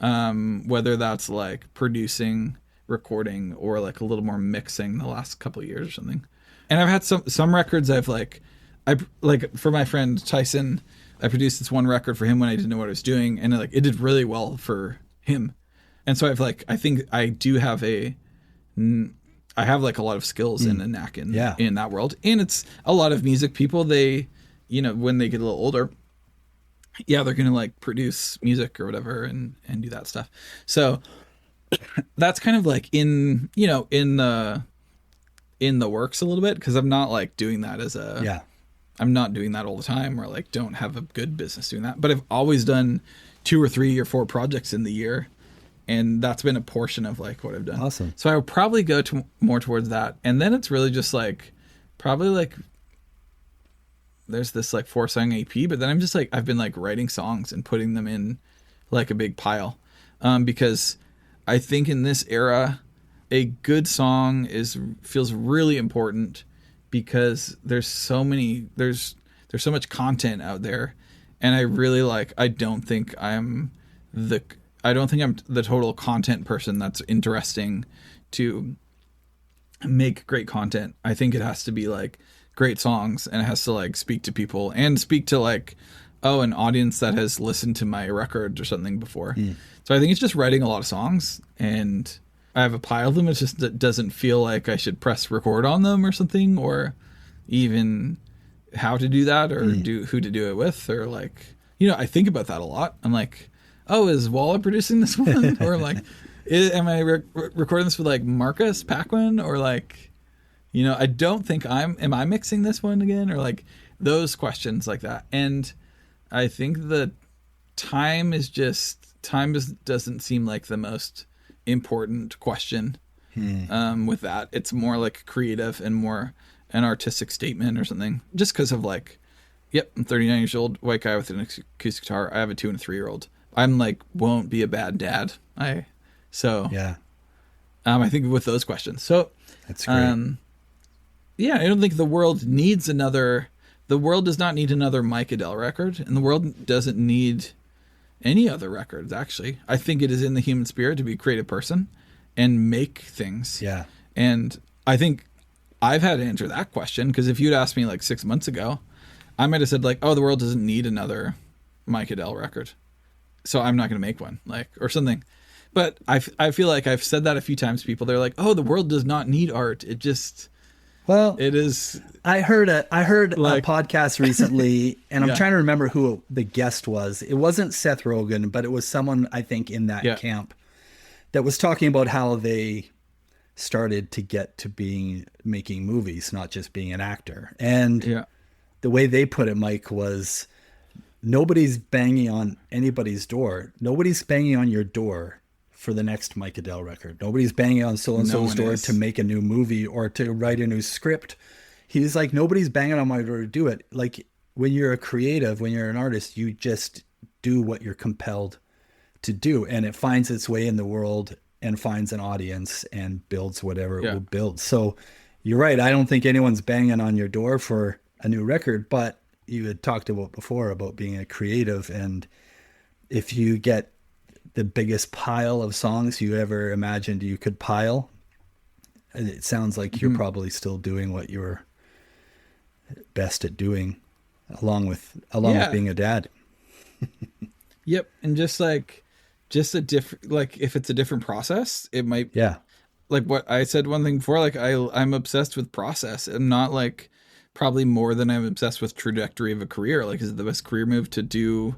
whether that's like producing, recording, or like a little more mixing the last couple of years or something. And I've had some records I for my friend Tyson, I produced this one record for him when I didn't know what I was doing, and it did really well for him. And so I think I do have I have like a lot of skills and a knack in that world. And it's a lot of music people, they, you know, when they get a little older, they're going to like produce music or whatever and do that stuff. So that's kind of like in the works a little bit, because I'm not like doing that as a, I'm not doing that all the time, or like don't have a good business doing that. But I've always done 2 or 3 or 4 projects in the year. And that's been a portion of like what I've done. Awesome. So I would probably go more towards that. And then it's really just like, probably like, there's this like 4-song EP, but then I'm just like, I've been like writing songs and putting them in like a big pile. Because I think in this era, a good song feels really important, because there's so much content out there. And I really I don't think I'm the total content person that's interesting to make great content. I think it has to be like great songs, and it has to like speak to people and speak to like, an audience that has listened to my record or something before. So I think it's just writing a lot of songs, and I have a pile of them. It's just, it doesn't feel like I should press record on them or something, or even how to do that, or who to do it with, or like, I think about that a lot. I'm like, is Walla producing this one? Or like, am I recording this with like Marcus Paquin? Or like, I don't think am I mixing this one again? Or like those questions like that. And I think the time doesn't seem like the most important question. With that, it's more like creative and more an artistic statement or something, just because of like, I'm 39 years old, white guy with an acoustic guitar. I have a 2 and a 3 year old. I'm like, won't be a bad dad. I think with those questions. So that's great. I don't think the world does not need another Mike Edel record, and the world doesn't need any other records. Actually, I think it is in the human spirit to be a creative person and make things. Yeah. And I think I've had to answer that question, because if you'd asked me like 6 months ago, I might have said like, the world doesn't need another Mike Edel record, so I'm not going to make one, like, or something. But I feel like I've said that a few times to people. They're like, the world does not need art. It just, it is. I heard a podcast recently, and I'm trying to remember who the guest was. It wasn't Seth Rogen, but it was someone, I think, in that camp that was talking about how they started to get to making movies, not just being an actor. And the way they put it, Mike, was nobody's banging on anybody's door. Nobody's banging on your door for the next Mike Edel record. Nobody's banging on so-and-so's door to make a new movie or to write a new script. He's like, nobody's banging on my door to do it. Like, when you're a creative, when you're an artist, you just do what you're compelled to do, and it finds its way in the world and finds an audience and builds whatever it will build. So you're right. I don't think anyone's banging on your door for a new record, but you had talked about before about being a creative, and if you get the biggest pile of songs you ever imagined you could pile, it sounds like you're probably still doing what you're best at doing, along with being a dad. And just a different, like, if it's a different process, it might like what I said one thing before, like I'm obsessed with process, and not like probably more than I'm obsessed with trajectory of a career. Like, is it the best career move to do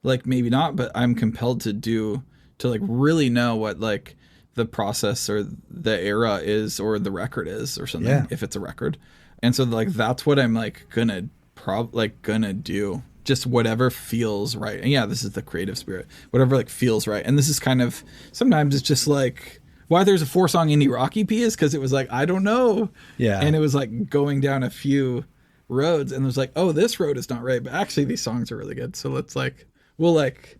like, maybe not, but I'm compelled to like really know what like the process or the era is, or the record is, or something, if it's a record. And so like, that's what I'm like gonna do, just whatever feels right. And this is the creative spirit, whatever like feels right. And this is kind of, sometimes it's just like, why there's a 4-song indie rock EP is because it was like, I don't know. And it was like going down a few roads, and it was like, this road is not right, but actually these songs are really good. So let's like, we'll like,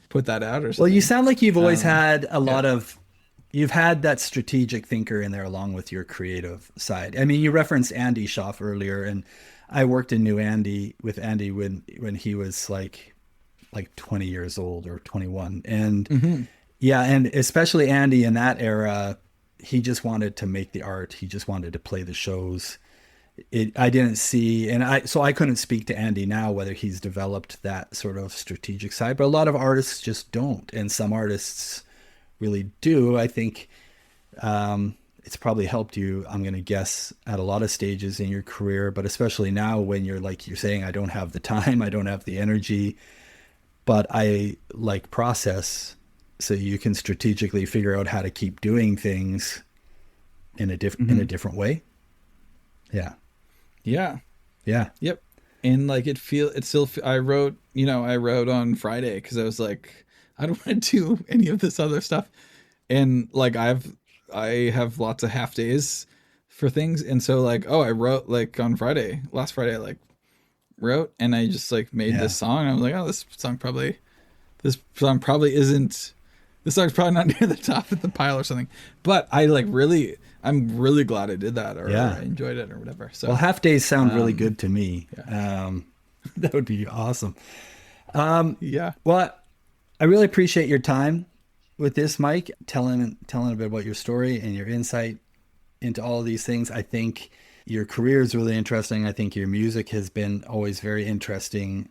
put that out or something. Well, you sound like you've always had a lot of, you've had that strategic thinker in there along with your creative side. I mean, you referenced Andy Schaff earlier, and I worked and knew Andy when he was like 20 years old or 21. And and especially Andy in that era, he just wanted to make the art. He just wanted to play the shows. I didn't see, so I couldn't speak to Andy now, whether he's developed that sort of strategic side, but a lot of artists just don't. And some artists really do. I think, it's probably helped you, I'm going to guess, at a lot of stages in your career, but especially now when you're like you're saying, I don't have the time, I don't have the energy, but I like process, so you can strategically figure out how to keep doing things in a different way. Yeah. Yeah. Yeah. Yep. And like I wrote on Friday because I was like, I don't want to do any of this other stuff. And like I have lots of half days for things. And so like, I wrote like on last Friday, I like wrote, and I just like made this song. And I was like, this song probably isn't, this song's probably not near the top of the pile or something. But I'm really glad I did that, or I enjoyed it or whatever. So, well, half days sound really good to me. Yeah. That would be awesome. Yeah. Well, I really appreciate your time with this, Mike, telling a bit about your story and your insight into all of these things. I think your career is really interesting. I think your music has been always very interesting.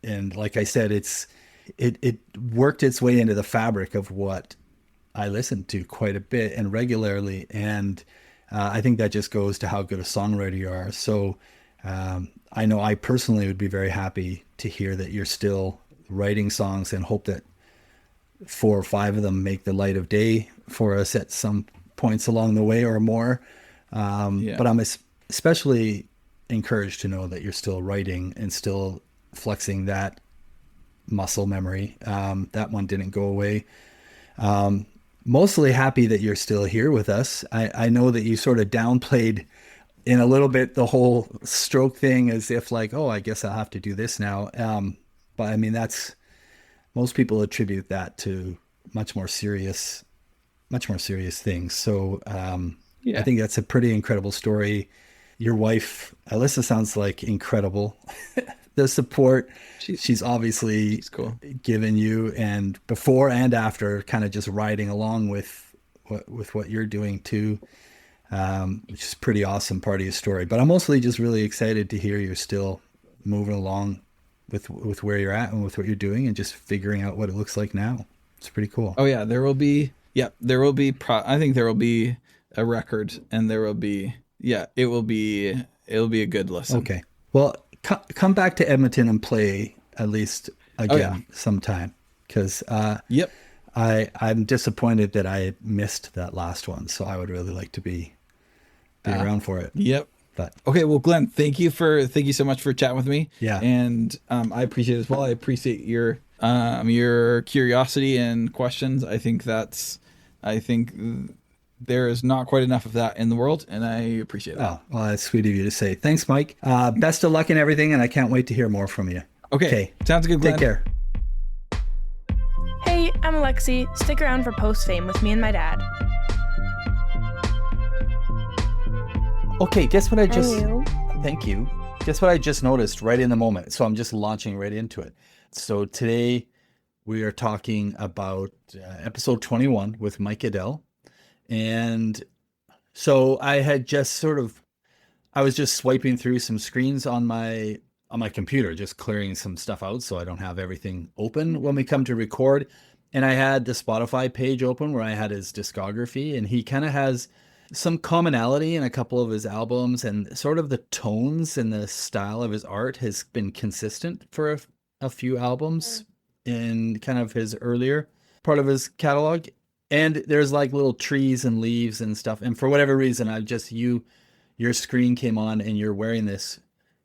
And like I said, it worked its way into the fabric of what I listen to quite a bit and regularly. And I think that just goes to how good a songwriter you are. So I know I personally would be very happy to hear that you're still writing songs, and hope that 4 or 5 of them make the light of day for us at some points along the way or more. But I'm especially encouraged to know that you're still writing and still flexing that muscle memory. That one didn't go away. Mostly happy that you're still here with us. I know that you sort of downplayed in a little bit the whole stroke thing, as if like, I guess I'll have to do this now. But I mean, most people attribute that to much more serious things. So I think that's a pretty incredible story. Your wife, Alyssa, sounds like incredible. The support she's obviously cool. given you, and before and after, kind of just riding along with what you're doing too, which is a pretty awesome part of your story. But I'm mostly just really excited to hear you're still moving along with where you're at and with what you're doing, and just figuring out what it looks like now. It's pretty cool. Oh yeah, there will be I think there will be a record, and there will be it'll be a good listen. Okay. Well, come back to Edmonton and play at least again sometime, because I'm disappointed that I missed that last one, so I would really like to be around for it. Yep. But okay, well, Glenn, thank you so much for chatting with me. Yeah. And I appreciate it as well. I appreciate your curiosity and questions. I think there is not quite enough of that in the world, and I appreciate it. Oh, well, that's sweet of you to say. Thanks, Mike. Best of luck in everything, and I can't wait to hear more from you. Okay. Sounds good, Glenn. Take care. Hey, I'm Alexi. Stick around for Post Fame with me and my dad. Okay, guess what I just... Thank you. Guess what I just noticed right in the moment? So I'm just launching right into it. So today we are talking about episode 21 with Mike Edel. And so I had just I was just swiping through some screens on my computer, just clearing some stuff out so I don't have everything open when we come to record. And I had the Spotify page open where I had his discography, and he kind of has some commonality in a couple of his albums, and sort of the tones and the style of his art has been consistent for a few albums in kind of his earlier part of his catalog. And there's like little trees and leaves and stuff. And for whatever reason, your screen came on, and you're wearing this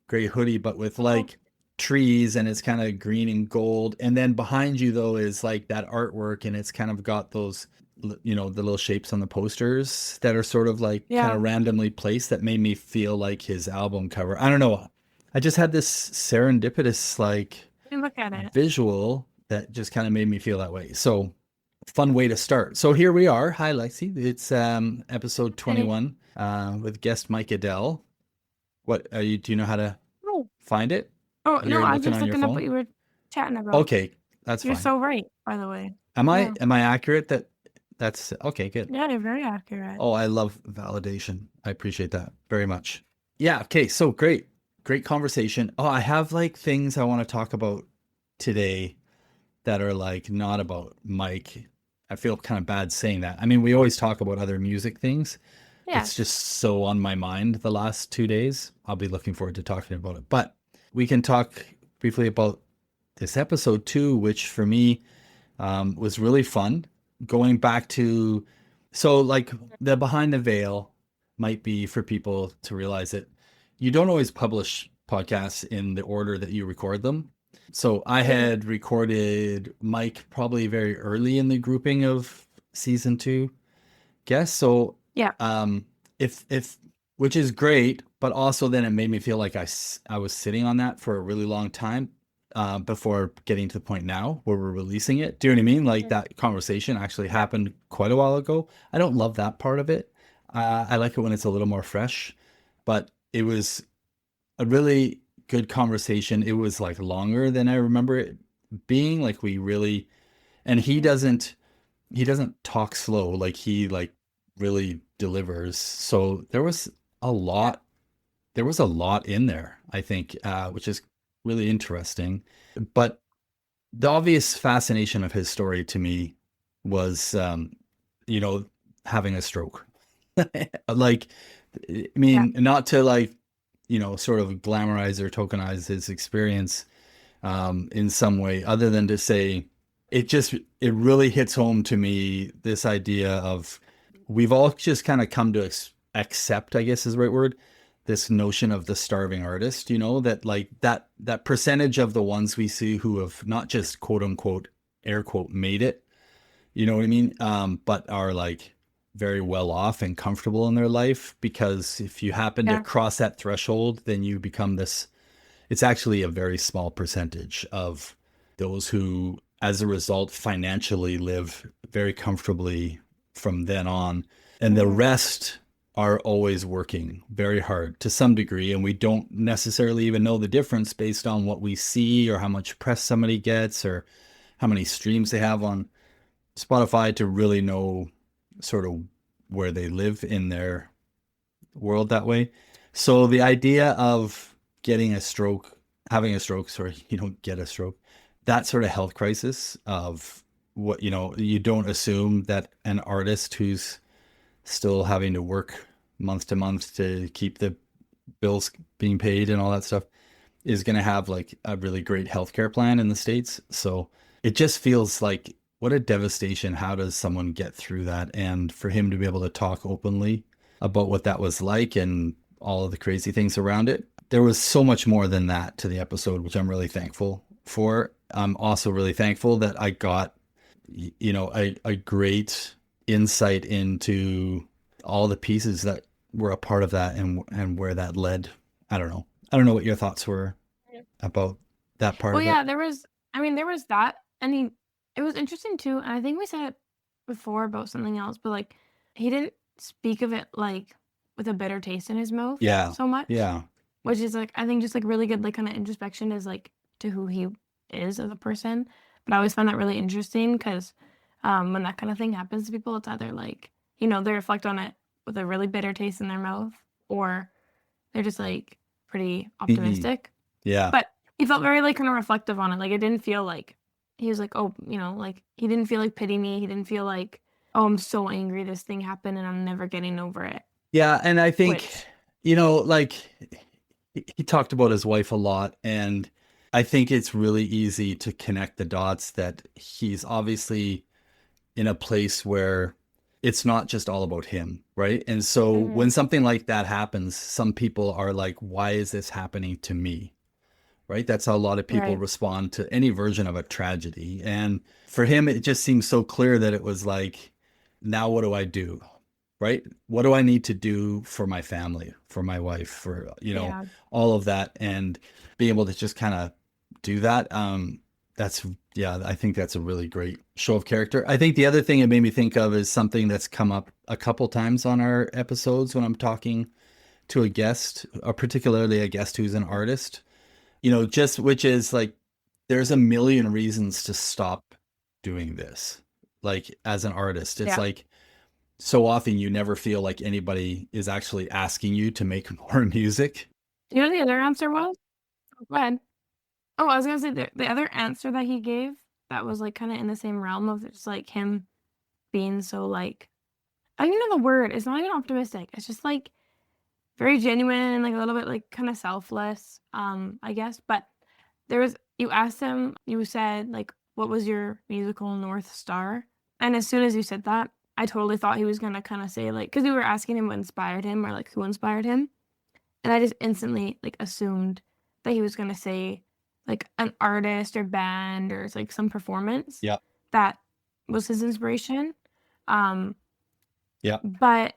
gray hoodie, but with like trees, and it's kind of green and gold. And then behind you though is like that artwork, and it's kind of got those, the little shapes on the posters that are sort of like kind of randomly placed, that made me feel like his album cover. I don't know. I just had this serendipitous Look at it. visual that just kind of made me feel that way. So fun way to start. So here we are. Hi, Lexi. It's episode 21 with guest Mike Edel. What do you know how to find it? Oh, no, I was just looking up what you were chatting about. Okay, that's fine. You're so right, by the way. Am I accurate? That's okay, good. Yeah, you're very accurate. Oh, I love validation. I appreciate that very much. Yeah, okay, so great conversation. Oh, I have like things I want to talk about today that are like not about Mike. I feel kind of bad saying that. I mean, we always talk about other music things, Yeah. It's just so on my mind the last 2 days. I'll be looking forward to talking about it. But we can talk briefly about this episode too, which for me was really fun. Going back to, so like the behind the veil might be for people to realize that you don't always publish podcasts in the order that you record them. So I had recorded Mike probably very early in the grouping of season 2 guests. So Yeah. if which is great, but also then it made me feel like I was sitting on that for a really long time before getting to the point now where we're releasing it. Do you know what I mean? Like that conversation actually happened quite a while ago. I don't love that part of it. I like it when it's a little more fresh, but it was a really good conversation. It was like longer than I remember it being. Like we really, and he doesn't talk slow. Like he like really delivers. So there was a lot in there, I think, which is really interesting. But the obvious fascination of his story to me was, having a stroke. Like, I mean, not to like, sort of glamorize or tokenize his experience in some way, other than to say, it really hits home to me, this idea of we've all just kind of come to accept, I guess is the right word, this notion of the starving artist, that like that percentage of the ones we see who have not just quote unquote, air quote, made it, you know what I mean? But are like very well off and comfortable in their life, because if you happen to cross that threshold, then you become this, it's actually a very small percentage of those who, as a result, financially live very comfortably from then on. And the rest are always working very hard to some degree. And we don't necessarily even know the difference based on what we see or how much press somebody gets or how many streams they have on Spotify to really know sort of where they live in their world that way. So the idea of having a stroke, sorry, you don't get a stroke, that sort of health crisis of what, you don't assume that an artist who's still having to work month to month to keep the bills being paid and all that stuff is going to have like a really great healthcare plan in the States. So it just feels like what a devastation. How does someone get through that? And for him to be able to talk openly about what that was like and all of the crazy things around it. There was so much more than that to the episode, which I'm really thankful for. I'm also really thankful that I got, a great insight into all the pieces that were a part of that and where that led. I don't know what your thoughts were about that part of it. Well, yeah, there was that, and it was interesting too, and I think we said it before about something else, but like he didn't speak of it like with a bitter taste in his mouth so much. Yeah. Which is like, I think just like really good, like kind of introspection is like to who he is as a person. But I always find that really interesting because when that kind of thing happens to people, it's either like, they reflect on it with a really bitter taste in their mouth, or they're just like pretty optimistic. Yeah. But he felt very like kind of reflective on it. Like it didn't feel like he was like, oh, like he didn't feel like pity me. He didn't feel like, oh, I'm so angry this thing happened and I'm never getting over it. Yeah. And I think, like he talked about his wife a lot, and I think it's really easy to connect the dots that he's obviously in a place where it's not just all about him, right? And so when something like that happens, some people are like, why is this happening to me? Right? That's how a lot of people respond to any version of a tragedy. And for him, it just seems so clear that it was like, now what do I do? Right? What do I need to do for my family, for my wife, for, all of that, and being able to just kind of do that. I think that's a really great show of character. I think the other thing it made me think of is something that's come up a couple times on our episodes when I'm talking to a guest, or particularly a guest who's an artist, which is like, there's a million reasons to stop doing this. Like as an artist, it's like, so often you never feel like anybody is actually asking you to make more music. You know what the other answer was? Go ahead. Oh, I was going to say the other answer that he gave that was like kind of in the same realm of just like him being so like I don't even know the word. It's not even optimistic. It's just like very genuine and like a little bit like kind of selfless, I guess. But you asked him, you said like, what was your musical North Star? And as soon as you said that, I totally thought he was gonna kind of say like, because we were asking him what inspired him or like who inspired him. And I just instantly like assumed that he was gonna say like an artist or band or like some performance Yeah. that was his inspiration. Um, Yeah. but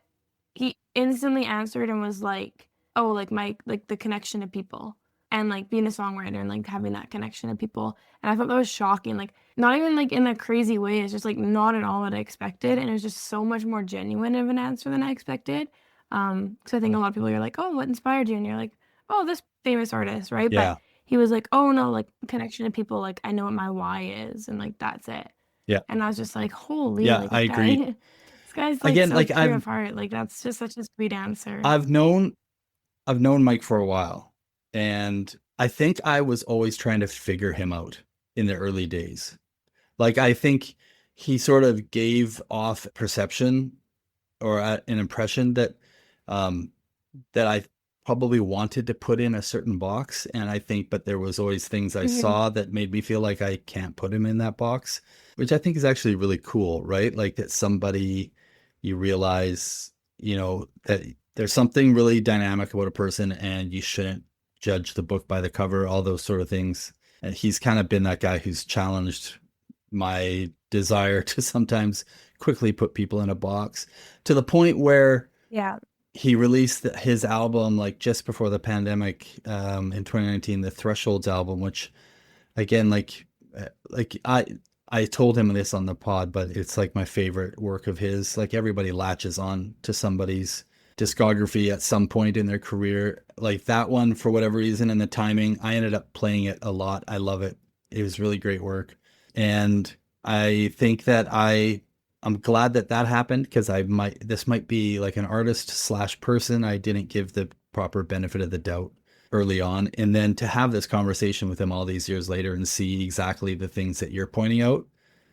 he instantly answered and was like, oh, like like the connection to people and like being a songwriter and like having that connection to people. And I thought that was shocking. Like not even like in a crazy way. It's just like not at all what I expected. And it was just so much more genuine of an answer than I expected. Because I think a lot of people are like, oh, what inspired you? And you're like, oh, this famous artist, right? Yeah. But he was like, oh no, like connection to people, like I know what my why is, and like that's it. Yeah. And I was just like, holy, Yeah, like I agree. this guy's like Again, so like pure of heart. Like that's just such a sweet answer. I've known Mike for a while, and I think I was always trying to figure him out in the early days. Like I think he sort of gave off perception or an impression that that I probably wanted to put in a certain box, and I think, but there was always things I saw that made me feel like I can't put him in that box, which I think is actually really cool, right? Like that somebody you realize, that there's something really dynamic about a person, and you shouldn't judge the book by the cover, all those sort of things. And he's kind of been that guy who's challenged my desire to sometimes quickly put people in a box to the point where Yeah. he released his album like just before the pandemic in 2019, the Thresholds album, which again, like I told him this on the pod, but it's like my favorite work of his. Like everybody latches on to somebody's discography at some point in their career. Like that one, for whatever reason, and the timing, I ended up playing it a lot. I love it. It was really great work. And I think that I'm glad that happened, because this might be like an artist / person I didn't give the proper benefit of the doubt early on. And then to have this conversation with him all these years later and see exactly the things that you're pointing out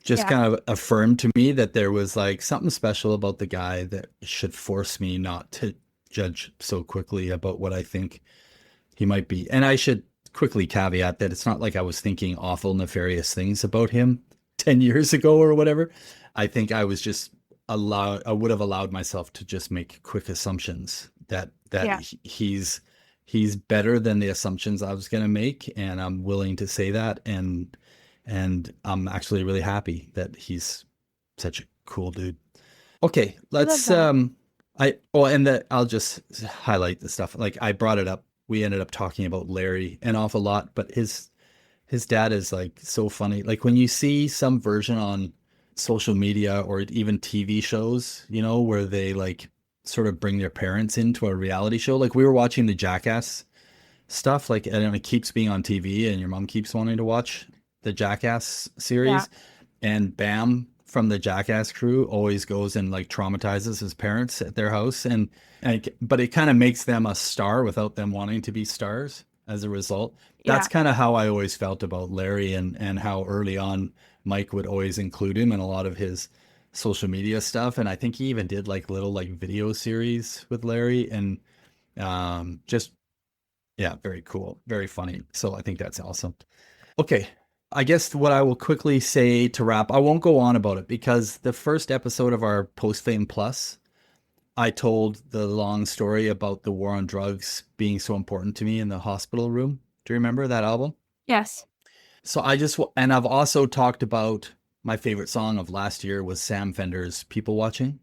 just kind of affirmed to me that there was like something special about the guy that should force me not to judge so quickly about what I think he might be. And I should quickly caveat that it's not like I was thinking awful, nefarious things about him 10 years ago or whatever. I think I was just I would have allowed myself to just make quick assumptions that he's better than the assumptions I was going to make. And I'm willing to say that. And I'm actually really happy that he's such a cool dude. Okay, let's I'll just highlight the stuff. Like I brought it up. We ended up talking about Larry an awful lot, but his dad is like so funny. Like when you see some version on social media or even TV shows, where they like sort of bring their parents into a reality show. Like we were watching the Jackass stuff, like, and it keeps being on TV and your mom keeps wanting to watch the Jackass series. And Bam from the Jackass crew always goes and like traumatizes his parents at their house. But it kind of makes them a star without them wanting to be stars as a result. That's kind of how I always felt about Larry, and how early on Mike would always include him in a lot of his social media stuff. And I think he even did like little like video series with Larry, and very cool, very funny. So I think that's awesome. Okay. I guess what I will quickly say to wrap, I won't go on about it, because the first episode of our Post Fame Plus, I told the long story about the war on drugs being so important to me in the hospital room. Do you remember that album? Yes. So I've also talked about my favorite song of last year was Sam Fender's People Watching,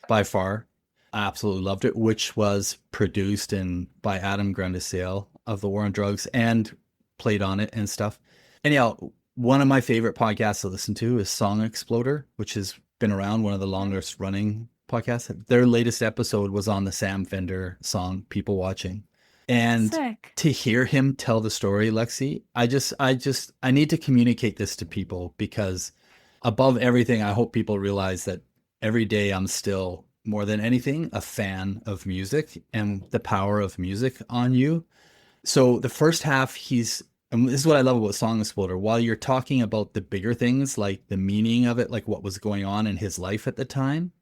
by far. I absolutely loved it, which was produced by Adam Grandisale of the War on Drugs and played on it and stuff. Anyhow, one of my favorite podcasts to listen to is Song Exploder, which has been around, one of the longest running podcasts. Their latest episode was on the Sam Fender song People Watching. And to hear him tell the story, Lexi, I need to communicate this to people, because above everything, I hope people realize that every day I'm still, more than anything, a fan of music and the power of music on you. So the first half, and this is what I love about Song Exploder. While you're talking about the bigger things, like the meaning of it, like what was going on in his life at the time,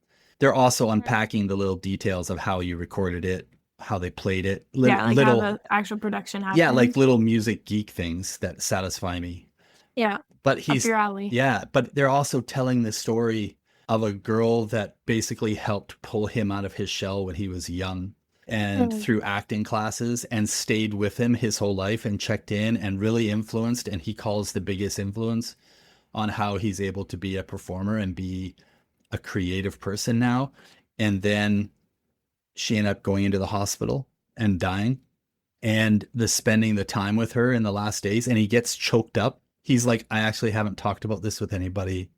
they're also unpacking the little details of how you recorded it, how they played it. Yeah, like how the actual production happened. Yeah, like little music geek things that satisfy me. Yeah. But up your alley. Yeah, but they're also telling the story of a girl that basically helped pull him out of his shell when he was young and through acting classes, and stayed with him his whole life and checked in and really influenced. And he calls the biggest influence on how he's able to be a performer and be a creative person now. And then she ended up going into the hospital and dying, and spending the time with her in the last days, and he gets choked up. He's like, I actually haven't talked about this with anybody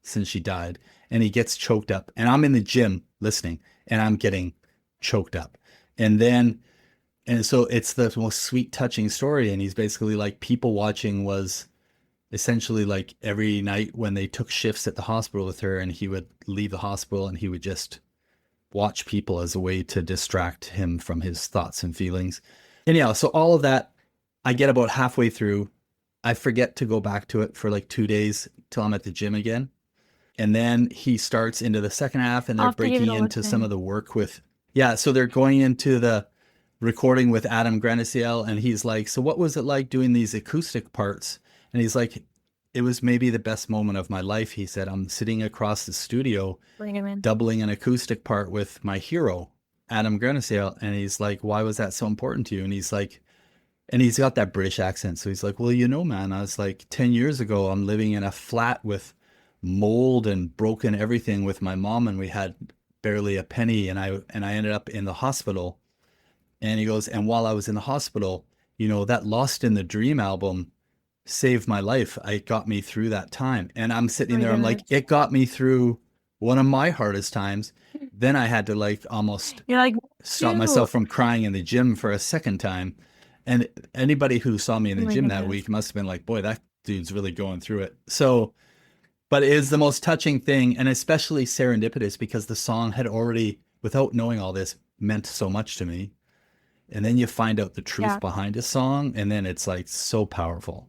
since she died. And he gets choked up, and I'm in the gym listening, and I'm getting choked up. And so it's the most sweet, touching story. And he's basically like, people watching was essentially like every night when they took shifts at the hospital with her, and he would leave the hospital and he would just watch people as a way to distract him from his thoughts and feelings. Anyhow, so all of that, I get about halfway through. I forget to go back to it for like 2 days till I'm at the gym again. And then he starts into the second half, and they're breaking into some of the work with, so they're going into the recording with Adam Graniciel, and he's like, so what was it like doing these acoustic parts? And he's like, it was maybe the best moment of my life. He said, I'm sitting across the studio, doubling an acoustic part with my hero, Adam Graniciel. And he's like, why was that so important to you? And he's like, and he's got that British accent. So he's like, well, you know, man, I was like 10 years ago, I'm living in a flat with mold and broken everything with my mom, and we had barely a penny. And I ended up in the hospital. And he goes, and while I was in the hospital, you know, that Lost in the Dream album saved my life. It got me through that time. And I'm sitting there, I'm like, it got me through one of my hardest times. Then I had to like almost stop myself from crying in the gym for a second time. And anybody who saw me in the gym that week must have been like, boy, that dude's really going through it. So, but it is the most touching thing, and especially serendipitous, because the song had already, without knowing all this, meant so much to me. And then you find out the truth behind a song, and then it's like so powerful.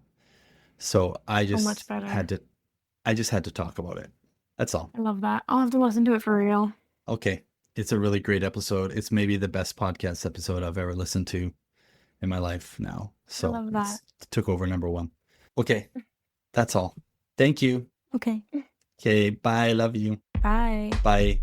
So I just had to talk about it. That's all. I love that. I'll have to listen to it for real. Okay. It's a really great episode. It's maybe the best podcast episode I've ever listened to in my life now. So I love that. It took over number one. Okay. That's all. Thank you. Okay. Okay. Bye. Love you. Bye. Bye.